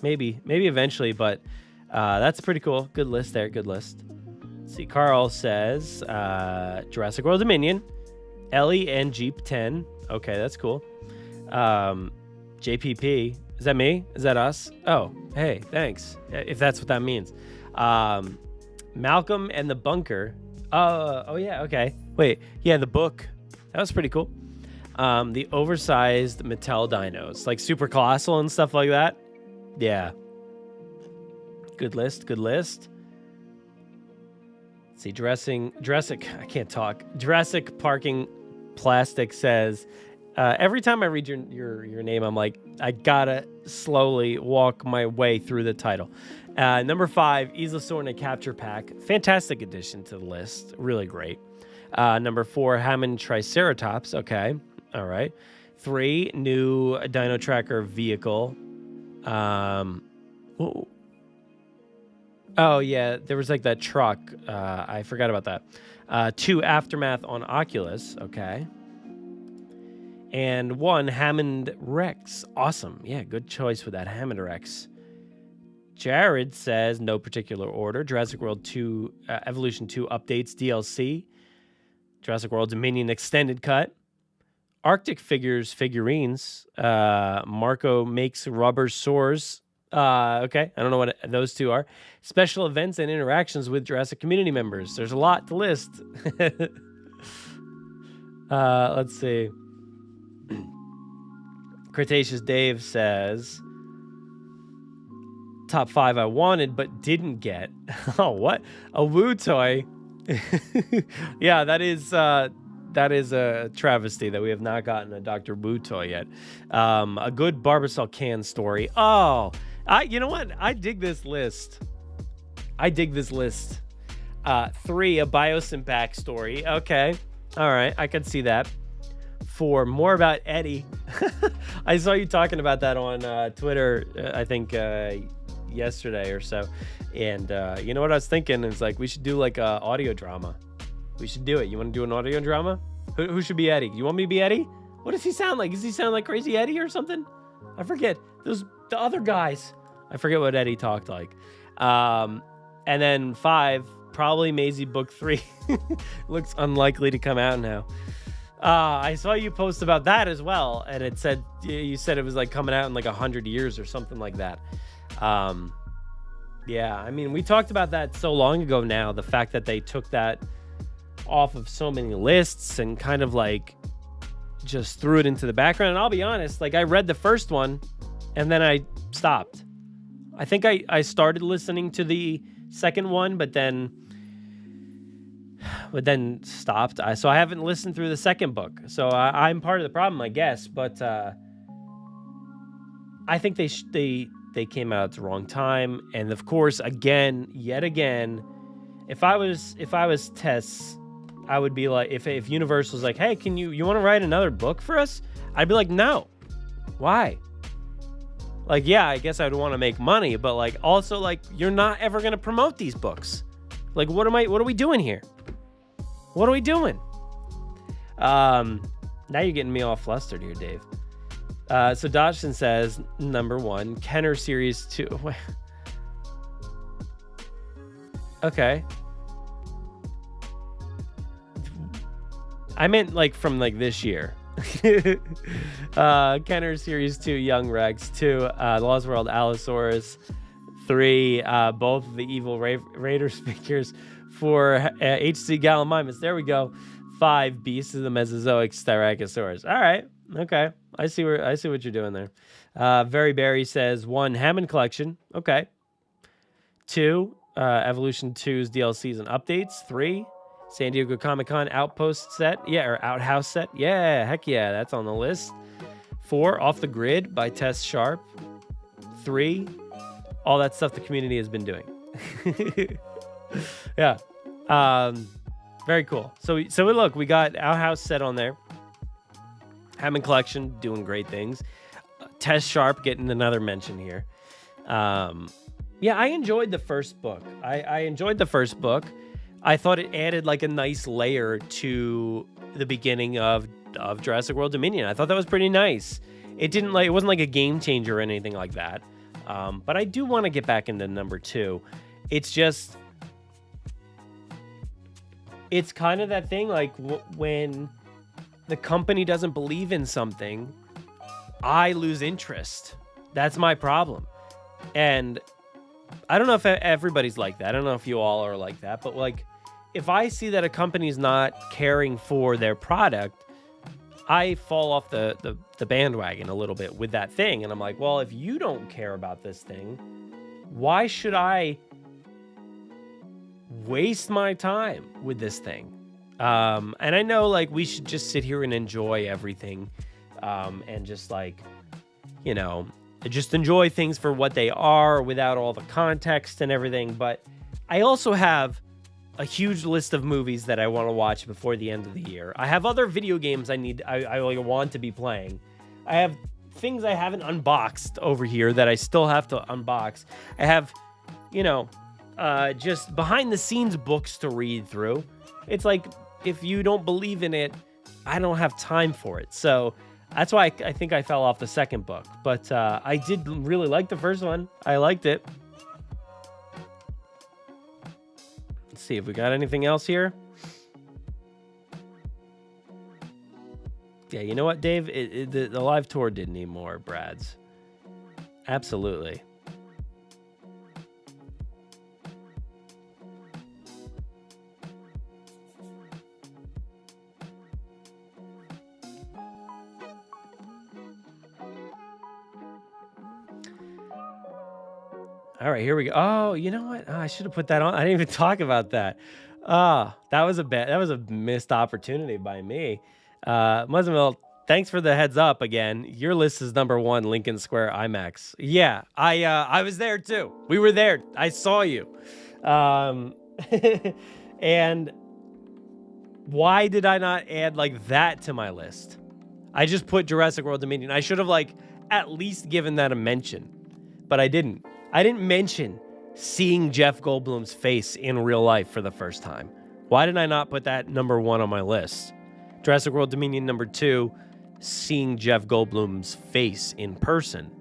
maybe eventually, but that's pretty cool. Good list there. Good list. Let's see, Carl says Jurassic World Dominion, Ellie and Jeep 10. Okay, that's cool. JPP. Is that me? Is that us? Oh, hey, thanks. If that's what that means. Malcolm and the Bunker. Oh yeah, okay. Wait, yeah, the book. That was pretty cool. The oversized Mattel dinos, like Super Colossal and stuff like that. Yeah. Good list. Let's see, Jurassic. I can't talk. Jurassic Parking Plastic says, every time I read your name, I'm like, I gotta slowly walk my way through the title. Number five, Islasaur and a Capture Pack. Fantastic addition to the list. Really great. Number four, Hammond Triceratops. Okay. All right. Three, new Dino Tracker vehicle. Oh, yeah. There was like that truck. I forgot about that. Two, Aftermath on Oculus. Okay. And one, Hammond Rex. Awesome. Yeah, good choice with that Hammond Rex. Jared says, no particular order. Jurassic World 2, Evolution 2 updates, DLC. Jurassic World Dominion extended cut. Arctic figurines. Marco makes rubber sores. Okay, I don't know what those two are. Special events and interactions with Jurassic community members. There's a lot to list. Let's see. Cretaceous Dave says, top 5 I wanted but didn't get. Oh, what? A Woo toy. Yeah, that is a travesty that we have not gotten a Dr. Woo toy yet. A good Barbasol can story. Oh, you know what? I dig this list. 3, a Biosyn backstory. Okay. All right. I could see that. 4, more about Eddie. I saw you talking about that on Twitter, I think yesterday or so. And you know what I was thinking? It's like we should do like a audio drama. We should do it. You want to do an audio drama? Who should be Eddie? You want me to be Eddie? What does he sound like? Does he sound like Crazy Eddie or something? I forget. The other guys. I forget what Eddie talked like. And then 5, probably Maisie Book 3. Looks unlikely to come out now. I saw you post about that as well, and it said you said it was like coming out in like 100 years or something like that. Yeah, I mean, we talked about that so long ago now, the fact that they took that off of so many lists and kind of like just threw it into the background. And I'll be honest, like I read the first one and then I stopped. I think I started listening to the second one, but then stopped. So I haven't listened through the second book. So I'm part of the problem, I guess. But I think they came out at the wrong time. And of course, yet again, if I was Tess, I would be like, if Universal's like, hey, you want to write another book for us? I'd be like, no. Why? Like, yeah, I guess I'd want to make money, but like, also like, you're not ever going to promote these books. Like, what are we doing here? What are we doing? Now you're getting me all flustered here, Dave. So Dodgson says, number 1, Kenner Series 2. Okay. I meant like from like this year. Kenner Series 2, Young Rex 2, The Lost World Allosaurus 3, both of the Evil Raiders figures, 4, H.C. Gallimimus. There we go. 5, Beasts of the Mesozoic Styracosaurus. All right. Okay. I see what you're doing there. Very Berry says 1, Hammond Collection. Okay. 2, Evolution 2's DLCs and updates. 3, San Diego Comic-Con Outpost set. Yeah, or Outhouse set. Yeah, heck yeah, that's on the list. 4, Off the Grid by Tess Sharp. 3, all that stuff the community has been doing. Yeah. Very cool. So look, we got Outhouse set on there. Hammond Collection doing great things. Tess Sharp getting another mention here. Yeah, I enjoyed the first book. I enjoyed the first book. I thought it added like a nice layer to the beginning of Jurassic World Dominion. I thought that was pretty nice. It wasn't like a game changer or anything like that. But I do want to get back into number 2. It's just, it's kind of that thing like when the company doesn't believe in something, I lose interest. That's my problem. And I don't know if everybody's like that. I don't know if you all are like that, but like, if I see that a company's not caring for their product, I fall off the bandwagon a little bit with that thing. And I'm like, well, if you don't care about this thing, why should I waste my time with this thing? And I know like we should just sit here and enjoy everything, and just like, you know, just enjoy things for what they are without all the context and everything. But I also have a huge list of movies that I want to watch before the end of the year. I have other video games I want to be playing. I have things I haven't unboxed over here that I still have to unbox. I have, you know, just behind the scenes books to read through. It's like, if you don't believe in it, I don't have time for it. So that's why I think I fell off the second book. But I did really like the first one. I liked it. Let's see if we got anything else here. Yeah, you know what, Dave? The live tour did need more Brads. Absolutely. All right, here we go. Oh, you know what? Oh, I should have put that on. I didn't even talk about that. That was a missed opportunity by me. Muzzlemill, thanks for the heads up again. Your list is number 1, Lincoln Square IMAX. Yeah, I was there too. We were there. I saw you. And why did I not add like that to my list? I just put Jurassic World Dominion. I should have like at least given that a mention, but I didn't. I didn't mention seeing Jeff Goldblum's face in real life for the first time. Why did I not put that number 1 on my list? Jurassic World Dominion number 2, seeing Jeff Goldblum's face in person,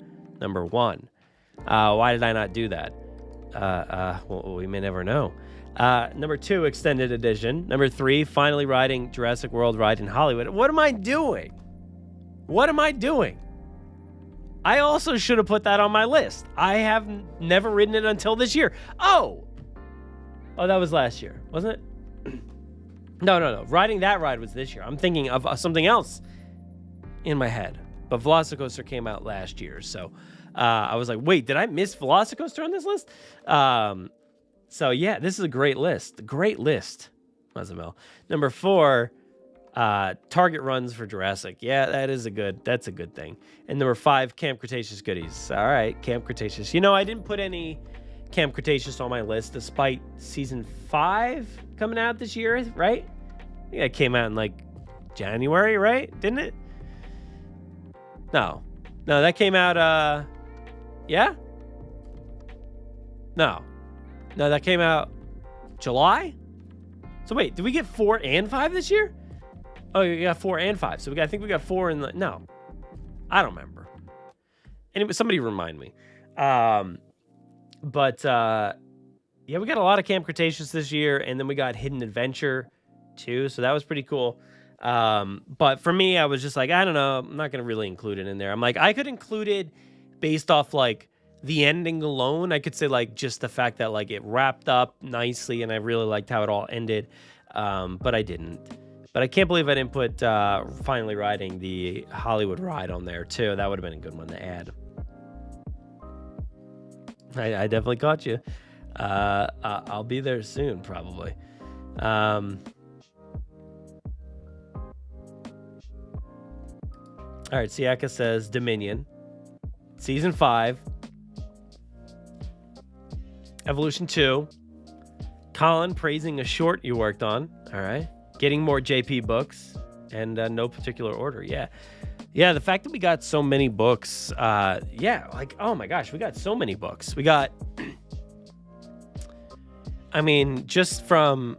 number 1. Why did I not do that? Well, we may never know. Number 2, extended edition. Number 3, finally riding Jurassic World ride in Hollywood. What am I doing? I also should have put that on my list. I have never ridden it until this year. Oh, that was last year, wasn't it? No. Riding that ride was this year. I'm thinking of something else in my head. But Velocicoaster came out last year. So I was like, wait, did I miss Velocicoaster on this list? So yeah, this is a great list. Mazamel. Number 4, Target runs for Jurassic. Yeah, that's a good thing. And number 5, Camp Cretaceous goodies. All right, Camp Cretaceous. I didn't put any Camp Cretaceous on my list despite season 5 coming out this year, right? I think it came out in like January, right? Didn't it? No, that came out, yeah? No, that came out July? So wait, did we get 4 and 5 this year? Oh, we got 4 and 5. So I think we got 4 in the... No. I don't remember. Anyway, somebody remind me. Yeah, we got a lot of Camp Cretaceous this year, and then we got Hidden Adventure, too, so that was pretty cool. But for me, I was just like, I don't know, I'm not going to really include it in there. I'm like, I could include it based off, like, the ending alone. I could say, like, just the fact that, like, it wrapped up nicely, and I really liked how it all ended, but I didn't. But I can't believe I didn't put finally riding the Hollywood ride on there, too. That would have been a good one to add. I definitely caught you. I'll be there soon, probably. All right, Siaka says Dominion. Season 5. Evolution 2. Colin praising a short you worked on. All right. Getting more JP books, and no particular order. Yeah, the fact that we got so many books, like, oh my gosh, we got so many books. We got, I mean, just from,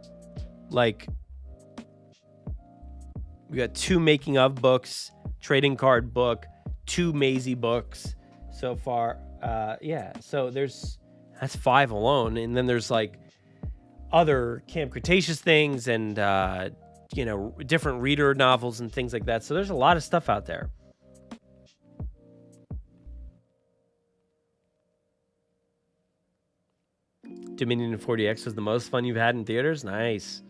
like, we got 2 making of books, trading card book, 2 Maisie books so far. So that's 5 alone, and then there's, like, other Camp Cretaceous things and, different reader novels and things like that. So there's a lot of stuff out there. Dominion and 40X was the most fun you've had in theaters? Nice.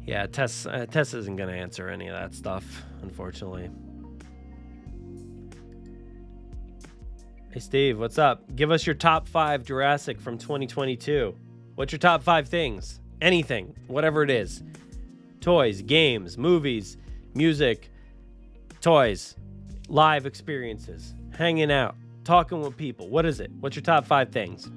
Yeah, Tess isn't going to answer any of that stuff, unfortunately. Hey, Steve, what's up? Give us your top 5 Jurassic from 2022. What's your top 5 things? Anything, whatever it is. Toys, games, movies, music, toys, live experiences, hanging out, talking with people. What is it? What's your top 5 things?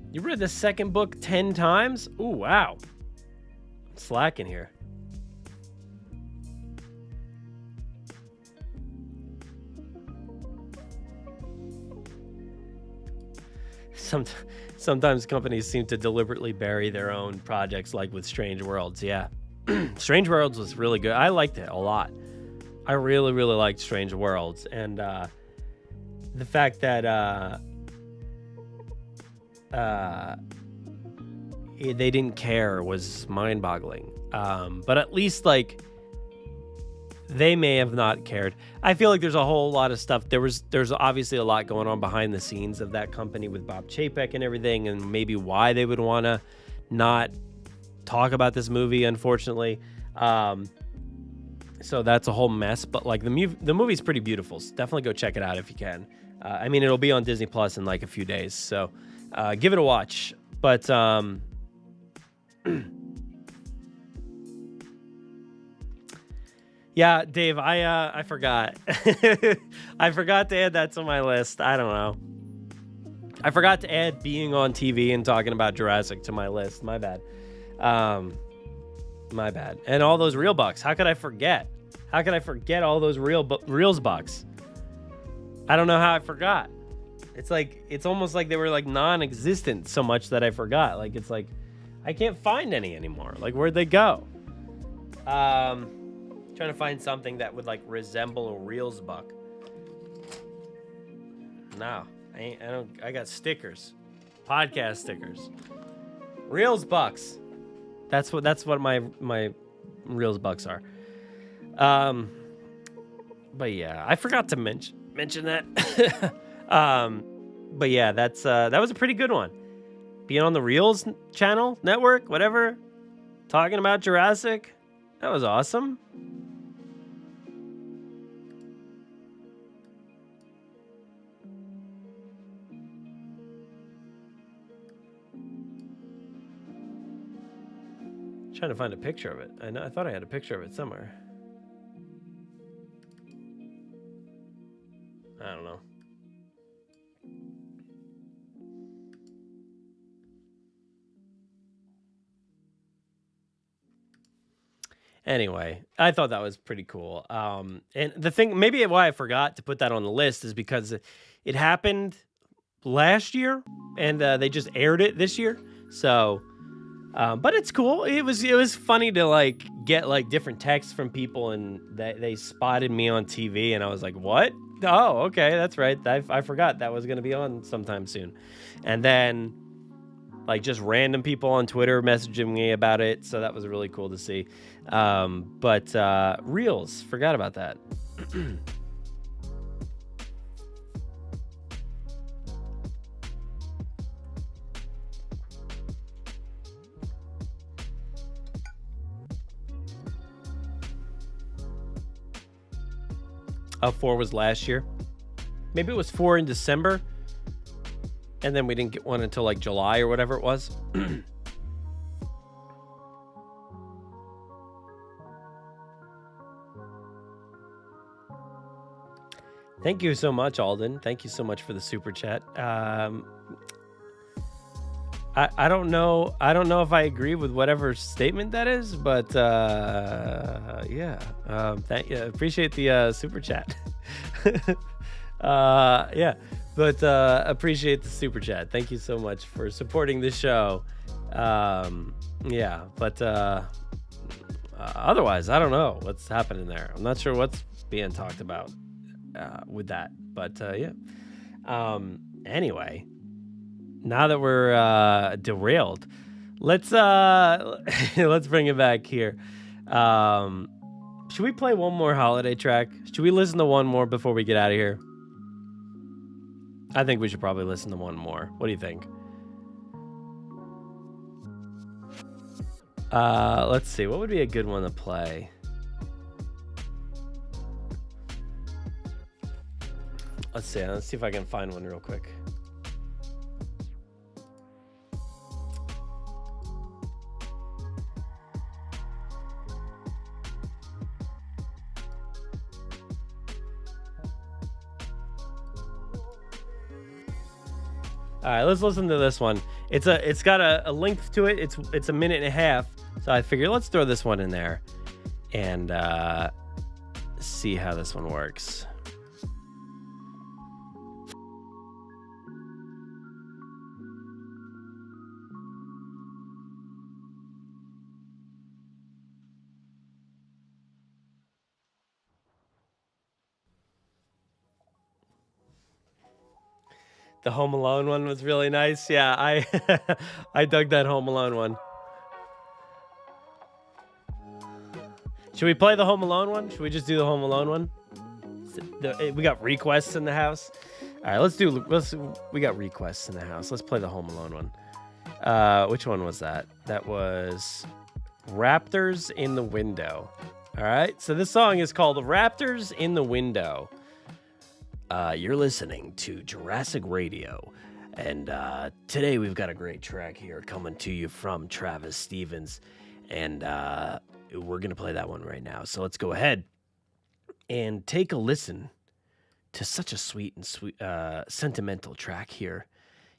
You read the second book 10 times? Ooh, wow. I'm slacking here. Sometimes companies seem to deliberately bury their own projects, like with Strange Worlds. Yeah. Strange Worlds was really good. I liked it a lot. I really, really liked Strange Worlds. And the fact that they didn't care was mind-boggling. But at least, like, they may have not cared. I feel like there's a whole lot of stuff. There's obviously a lot going on behind the scenes of that company with Bob Chapek and everything, and maybe why they would want to not talk about this movie, unfortunately. So that's a whole mess. But, like, the movie's pretty beautiful. So definitely go check it out if you can. I mean, it'll be on Disney Plus in like a few days. So give it a watch. But yeah, Dave, I forgot. I forgot to add that to my list. I don't know. I forgot to add being on TV and talking about Jurassic to my list. My bad. My bad. And all those real bucks. How could I forget? How could I forget all those reels bucks? I don't know how I forgot. It's almost like they were like non-existent so much that I forgot. Like it's like I can't find any anymore. Like where'd they go? Trying to find something that would like resemble a Reels buck. No, I got stickers, podcast stickers, Reels bucks. That's what my Reels bucks are. But yeah, I forgot to mention that. But yeah, that was a pretty good one. Being on the Reels channel, network, whatever, talking about Jurassic, that was awesome. Trying to find a picture of it. I thought I had a picture of it somewhere. I don't know. Anyway, I thought that was pretty cool. And the thing, maybe why I forgot to put that on the list is because it happened last year, and they just aired it this year. So, but it's cool. It was funny to like get like different texts from people, and they spotted me on TV, and I was like, "What? Oh, okay, that's right. I forgot that was gonna be on sometime soon." And then like just random people on Twitter messaging me about it. So that was really cool to see. But Reels, forgot about that. Oh, 4 was last year. Maybe it was 4 in December. And then we didn't get one until like July or whatever it was. Thank you so much, Alden. Thank you so much for the super chat. I don't know. I don't know if I agree with whatever statement that is, but yeah. Thank you. Appreciate the super chat. Yeah. But appreciate the super chat. Thank you so much for supporting the show. Yeah, but otherwise, I don't know what's happening there. I'm not sure what's being talked about with that. But yeah. Anyway, now that we're derailed, let's bring it back here. Should we play one more holiday track? Should we listen to one more before we get out of here? I think we should probably listen to one more. What do you think? Let's see. What would be a good one to play? Let's see. Let's see if I can find one real quick. All right, let's listen to this one. It's got a length to it. It's a minute and a half. So I figured let's throw this one in there and see how this one works. The Home Alone one was really nice. Yeah, I dug that Home Alone one. Should we play the Home Alone one? Should we just do the Home Alone one? We got requests in the house. All right, we got requests in the house. Let's play the Home Alone one. Which one was that? That was Raptors in the Window. All right, so this song is called Raptors in the Window. You're listening to Jurassic Radio, and today we've got a great track here coming to you from Travis Stevens, and we're going to play that one right now. So let's go ahead and take a listen to such a sweet and sentimental track here.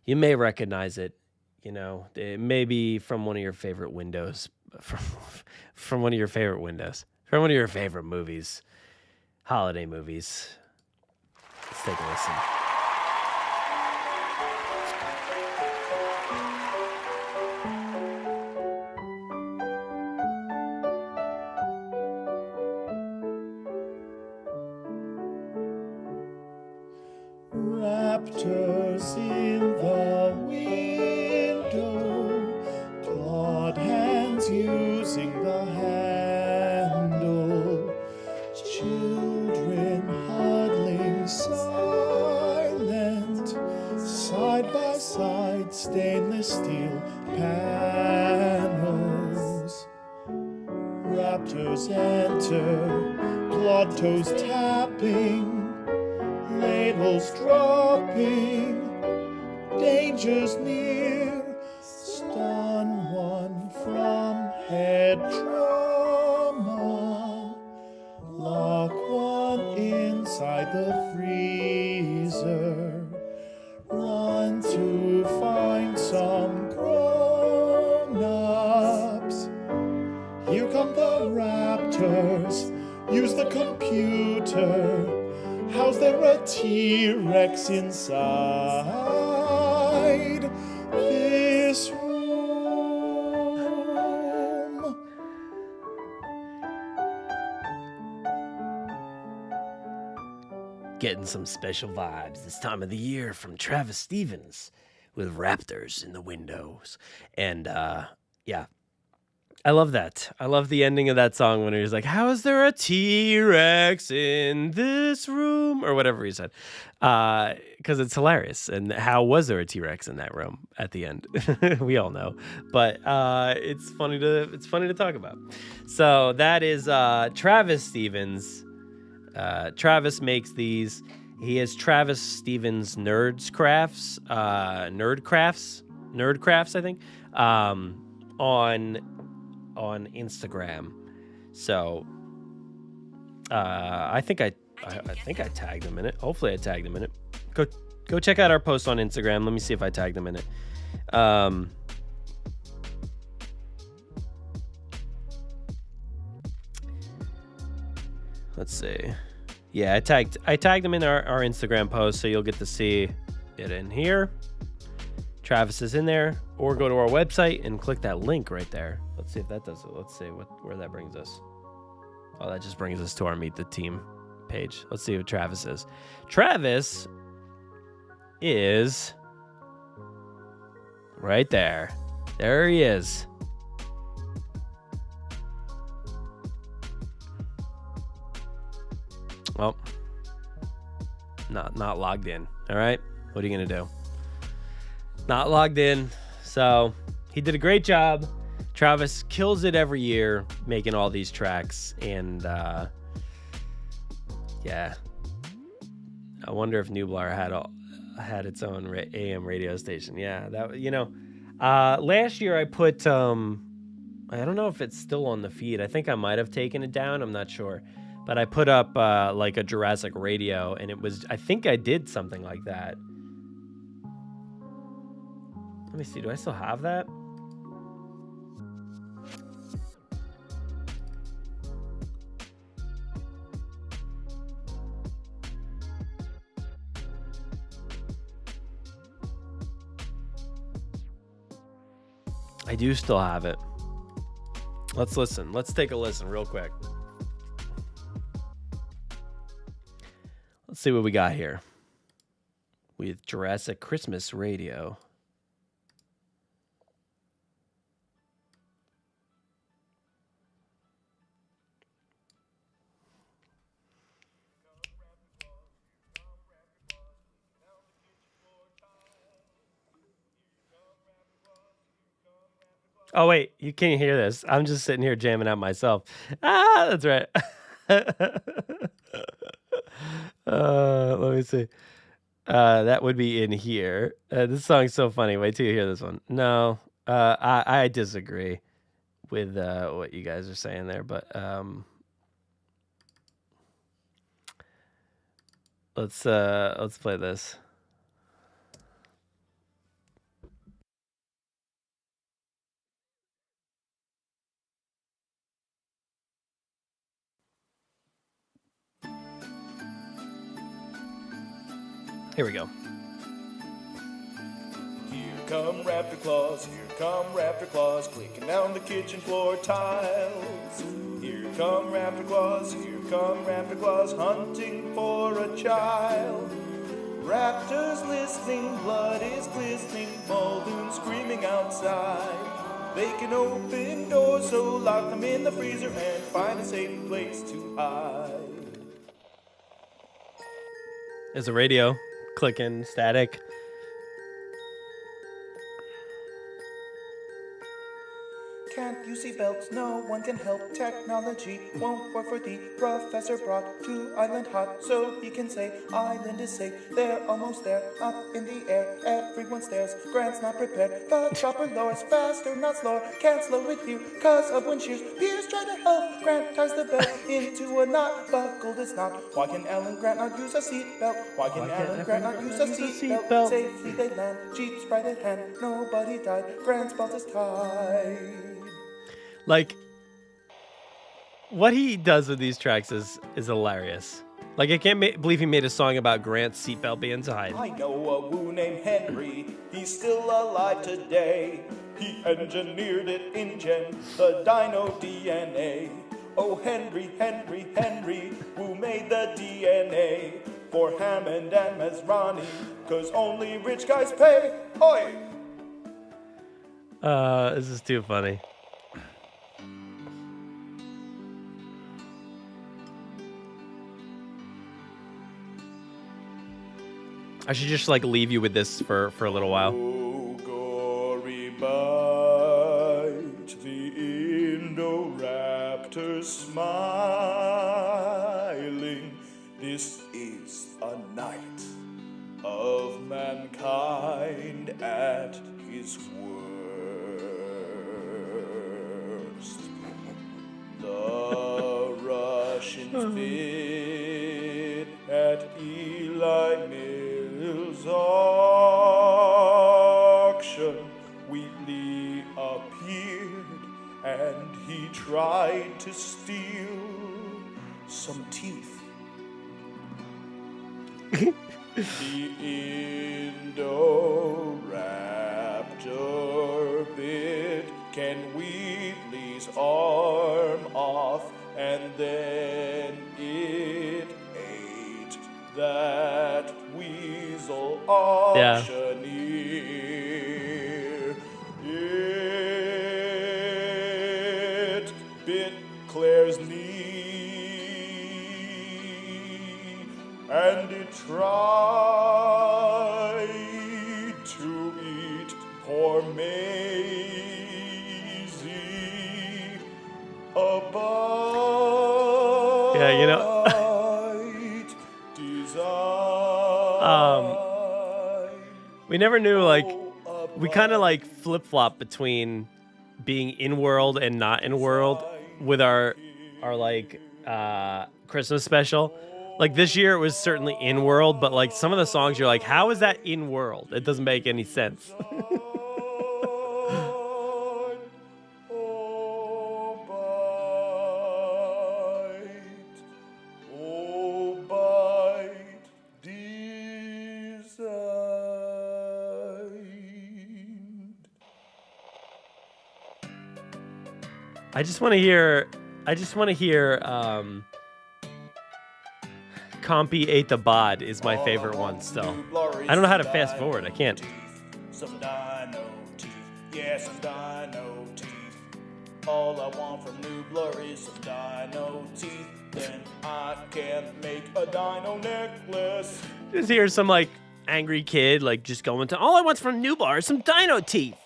You may recognize it, you know, it may be from one of your favorite windows, from one of your favorite windows, from one of your favorite movies, holiday movies. Let's take a listen. Raptors in the window, clawed hands using the handle, children huddling silent, side by side, stainless steel panels. Raptors enter, clawed toes tapping, ladles dropping, dangers near, stun one from head trauma, lock one inside the freezer, run to find some grown-ups. Here come the raptors, use the computer. How's there a T-Rex inside this room? Getting some special vibes this time of the year from Travis Stevens with Raptors in the windows. And yeah, I love that. I love the ending of that song when he's like, how is there a T-Rex in this room? Or whatever he said. Because it's hilarious. And how was there a T-Rex in that room at the end? We all know. But it's funny to talk about. So that is Travis Stevens. Travis makes these. He has Travis Stevens Nerd Crafts, I think, on Instagram. So I think I tagged him in it. Hopefully I tagged him in it. Go check out our post on Instagram. Let me see if I tagged him in it. Let's see. Yeah, I tagged him in our Instagram post, so you'll get to see it in here. Travis is in there, or go to our website and click that link right there. Let's see if that does it. Let's see where that brings us. Oh, that just brings us to our Meet the Team page. Let's see what Travis is. Travis is right there. There he is. Well, not logged in. All right. What are you going to do? Not logged in. So he did a great job. Travis kills it every year making all these tracks. And yeah, I wonder if Nublar had its own AM radio station. Yeah, that, last year I put, I don't know if it's still on the feed. I think I might have taken it down. I'm not sure. But I put up like a Jurassic radio, and I think I did something like that. Let me see, do I still have that? I do still have it. Let's listen. Let's take a listen real quick. Let's see what we got here with Jurassic Christmas Radio. Oh, wait, you can't hear this. I'm just sitting here jamming out myself. That's right. Let me see. That would be in here. This song's so funny. Wait till you hear this one. No, I disagree with what you guys are saying there, but let's play this. Here we go. Here come raptor claws, clicking down the kitchen floor tiles. Here come raptor claws, hunting for a child. Raptors listening, blood is glistening, Muldoon screaming outside. They can open doors, so lock them in the freezer and find a safe place to hide. There's a radio, clicking, static. Can't you see belts? No one can help. Technology won't work for the professor brought to island hot, so he can say island is safe. They're almost there, up in the air. Everyone stares. Grant's not prepared. The chopper lowers faster, not slower. Can't slow with fear, cause of wind shears. Pierce try to help. Grant ties the belt into a knot. Buckled it's not. Why can Alan Grant not use a seatbelt? Why can Alan Grant not use a seatbelt? Safely they land. Jeep's right at hand. Nobody died. Grant's belt is tied. Like, what he does with these tracks is hilarious. Like, I can't believe he made a song about Grant's seatbelt being tied. I know a woo named Henry, he's still alive today. He engineered it, the dino DNA. Oh, Henry, who made the DNA for Hammond and Masrani, 'cause only rich guys pay. Oi! This is too funny. I should just like leave you with this for a little while. Oh, gory bite, the Indoraptor smiling. This is a night of mankind at his worst. The Russians bid at Eli Mills auction. Wheatley appeared and he tried to steal some teeth. The Indoraptor bit Ken Wheatley's arm off, and then it ate that weasel auctioneer. It bit Claire's knee, and it tried to eat poor Maisie. A bite. Yeah, you know. We never knew, like, we kind of like flip-flop between being in-world and not in-world with our like Christmas special. Like this year it was certainly in-world, but like some of the songs you're like, how is that in-world? It doesn't make any sense. I just want to hear Compy ate the bod is my favorite one still. I don't know how to fast forward. I can't. Some dino teeth. Yeah, some dino teeth. All I want from Nublar is some dino teeth. Then I can make a dino necklace. Just hear some like angry kid like just going to all I want from Nublar is some dino teeth.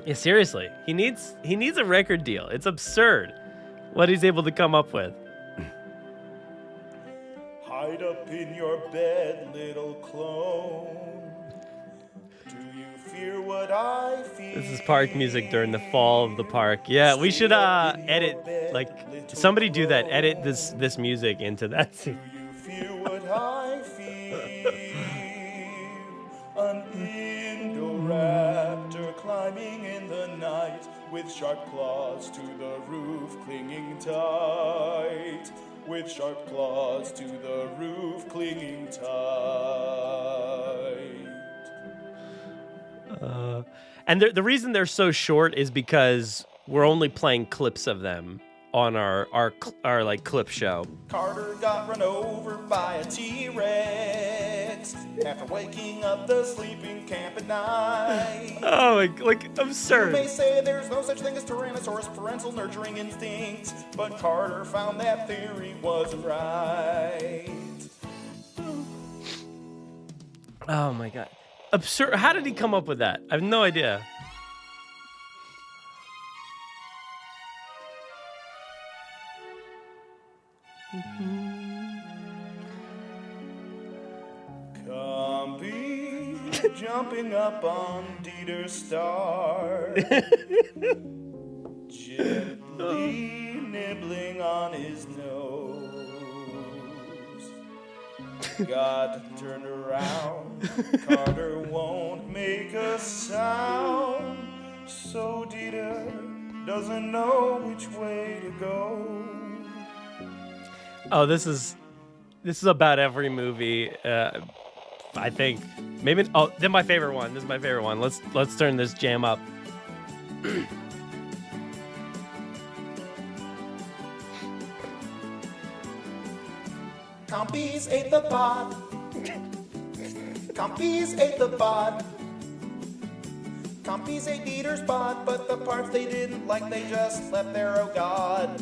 Yeah, seriously, he needs a record deal. It's absurd what he's able to come up with. Hide up in your bed, little clone. Do you fear what I fear? This is park music during the fall of the park. Yeah, we should edit, like, somebody do that. Edit this music into that scene. Do you fear what I feel? An Indoraptor climbing in the night with sharp claws to the roof clinging tight. with sharp claws to the roof clinging tight. And the reason they're so short is because we're only playing clips of them on our like clip show. Carter got run over by a T-Rex after waking up the sleeping camp at night. Oh, like You absurd. may say there's no such thing as Tyrannosaurus parental nurturing instincts, but Carter found that theory wasn't right. Oh my god. Absurd. How did he come up with that? I have no idea. Compy jumping up on Dieter's star, gently nibbling on his nose. Got turned around, Carter won't make a sound, so Dieter doesn't know which way to go. Oh, this is about every movie. I think maybe. Oh, then my favorite one. This is my favorite one. Let's turn this jam up. Compies ate the pod. Compies ate the pod. Compies ate Dieter's bod, but the parts they didn't like, they just left there, oh god.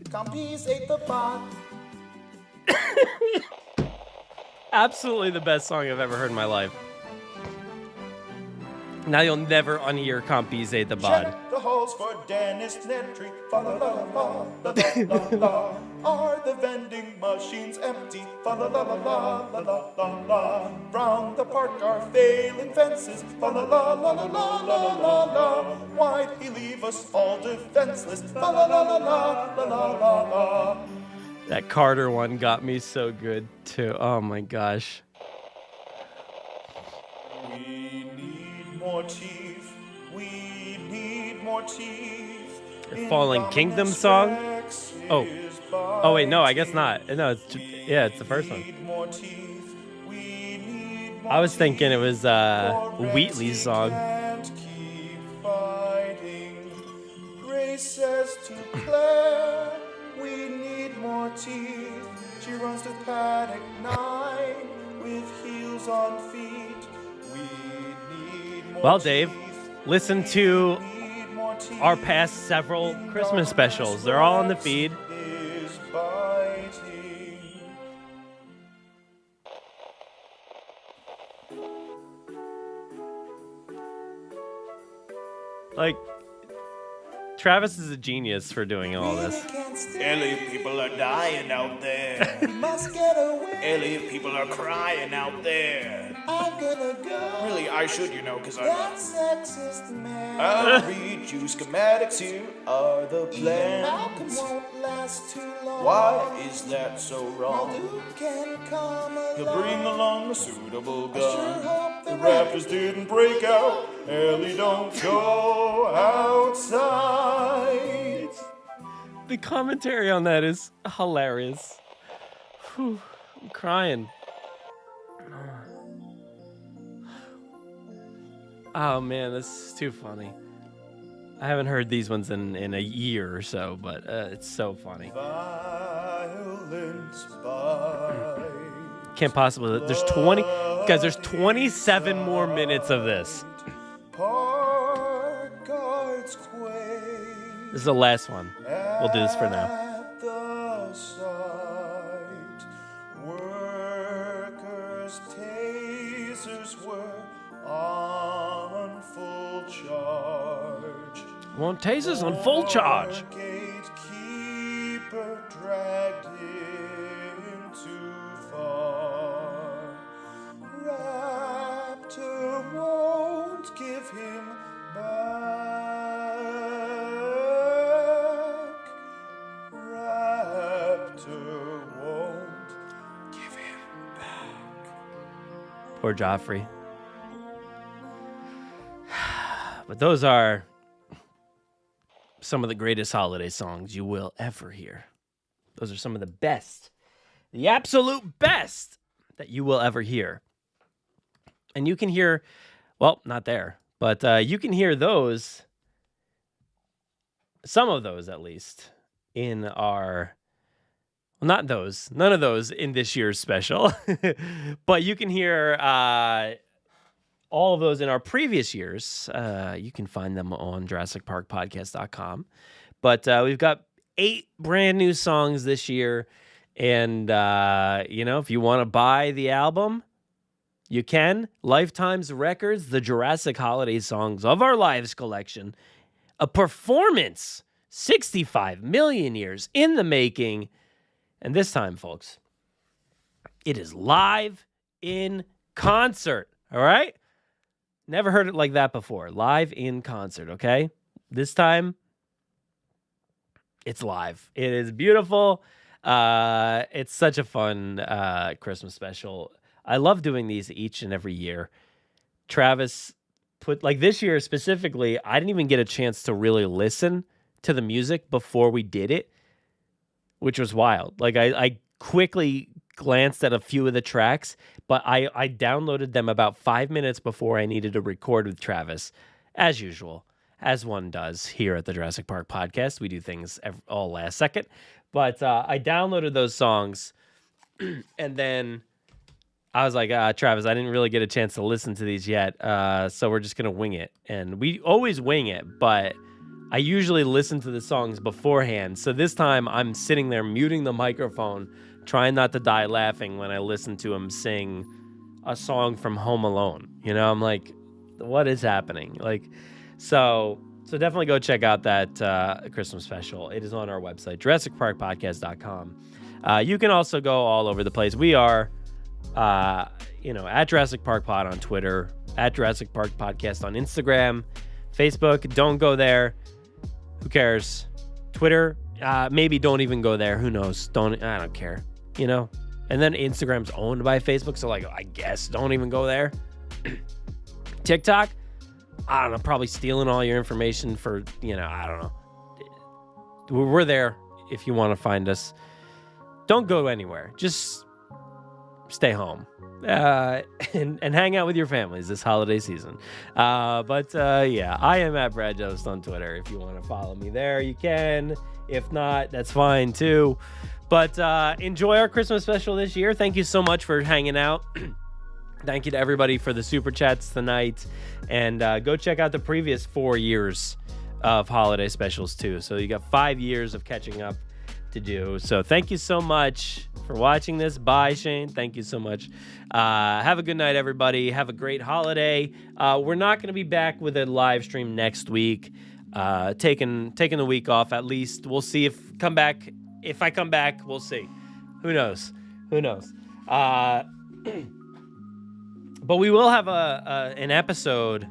Compies ate the pod. Absolutely the best song I've ever heard in my life. Now you'll never unhear Compies Ate the Bod. Check the halls for Dennis Nedry. Fa la la la la la la la. Are the vending machines empty? Fa la la la la la la la la. Round the park are failing fences. Fa la la la la la la la la. Why'd he leave us all defenseless? Fa la la la la la la la la. That Carter one got me so good too. Oh my gosh. We need more teeth. We need more teeth. The Fallen Kingdom song? Oh wait, no, I guess not. No, it's the first one. I was thinking it was Wheatley's song. Grace says to Claire, we need more teeth. She runs to paddock 9 with heels on feet. We need more Well, Dave, listen to need more teeth. our past several Christmas specials. They're all on the feed. Is biting. Like, Travis is a genius for doing all this. LA people are dying out there. We must get away. LA people are crying out there. I'm gonna go. Really, I should, because I'm that sexist man. I'll read you schematics. Here are the plans. Malcolm won't last too long. Why is that so wrong? Duke can come along. He'll bring along a suitable gun. Sure hope the Raptors didn't break out. Ellie, don't go outside. The commentary on that is hilarious. Whew, I'm crying. Oh man, this is too funny. I haven't heard these ones in a year or so, but it's so funny. Violence by Can't possibly. There's 20 guys. There's 27 more minutes of this. park guards quake. This is the last one. We'll do this for now. At the sight, workers' tasers were on full charge. Want tasers on full charge. Gatekeeper dragged him too far. Raptor won't give him back. Raptor won't give him back. Poor Joffrey. But those are some of the greatest holiday songs you will ever hear. Those are some of the best, the absolute best that you will ever hear. And you can hear, well, not there, but you can hear those, some of those at least, in our, well, not those, none of those in this year's special, but you can hear all of those in our previous years. You can find them on JurassicParkPodcast.com. But we've got 8 brand new songs this year. And, if you want to buy the album, you can. Lifetime's Records, the Jurassic Holiday Songs of Our Lives collection. A performance, 65 million years in the making. And this time, folks, it is live in concert, all right? Never heard it like that before. Live in concert, okay? This time, it's live. It is beautiful. It's such a fun Christmas special. I love doing these each and every year. Travis put, like this year specifically, I didn't even get a chance to really listen to the music before we did it, which was wild. Like I quickly glanced at a few of the tracks, but I downloaded them about 5 minutes before I needed to record with Travis, as usual, as one does here at the Jurassic Park Podcast. We do things all last second. But I downloaded those songs, and then I was like, Travis, I didn't really get a chance to listen to these yet, so we're just going to wing it. And we always wing it, but I usually listen to the songs beforehand. So this time I'm sitting there muting the microphone, trying not to die laughing when I listen to him sing a song from Home Alone. I'm like, what is happening? So definitely go check out that Christmas special. It is on our website, JurassicParkPodcast.com. You can also go all over the place. We are, at Jurassic Park Pod on Twitter, at Jurassic Park Podcast on Instagram, Facebook. Don't go there. Who cares? Twitter, maybe don't even go there. Who knows? I don't care. And then Instagram's owned by Facebook, so I guess don't even go there. TikTok, I don't know, probably stealing all your information for, I don't know. We're there if you want to find us. Don't go anywhere. Just stay home and hang out with your families this holiday season. But I am at Brad Jost on Twitter. If you want to follow me there, you can. If not, that's fine too. But enjoy our Christmas special this year. Thank you so much for hanging out. Thank you to everybody for the super chats tonight. And go check out the previous 4 years of holiday specials too. So you got 5 years of catching up to do. So thank you so much for watching this. Bye, Shane. Thank you so much. Have a good night, everybody. Have a great holiday. We're not going to be back with a live stream next week. Taking the week off at least. We'll see if I come back, we'll see. Who knows? But we will have an episode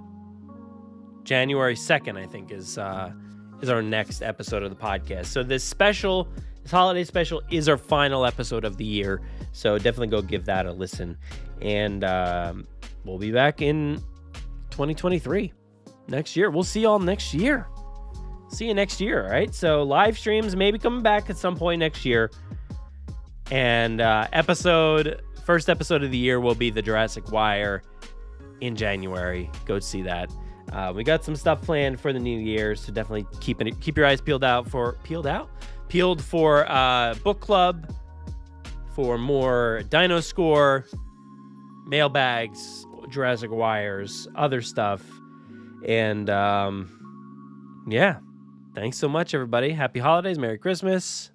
January 2nd, I think, is our next episode of the podcast. So this holiday special is our final episode of the year. So definitely go give that a listen. And we'll be back in 2023 next year. We'll see y'all next year. See you next year, all right? So live streams maybe coming back at some point next year. And first episode of the year will be the Jurassic Wire in January. Go see that. We got some stuff planned for the new year, so definitely keep your eyes peeled for book club, for more Dino Score, mailbags, Jurassic Wires, other stuff. And thanks so much, everybody. Happy holidays, Merry Christmas.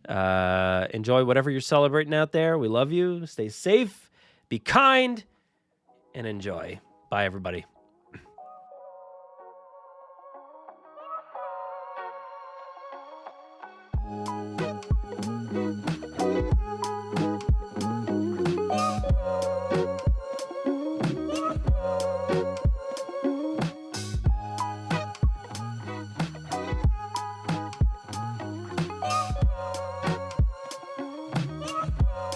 Enjoy whatever you're celebrating out there. We love you. Stay safe, be kind, and enjoy. Bye, everybody.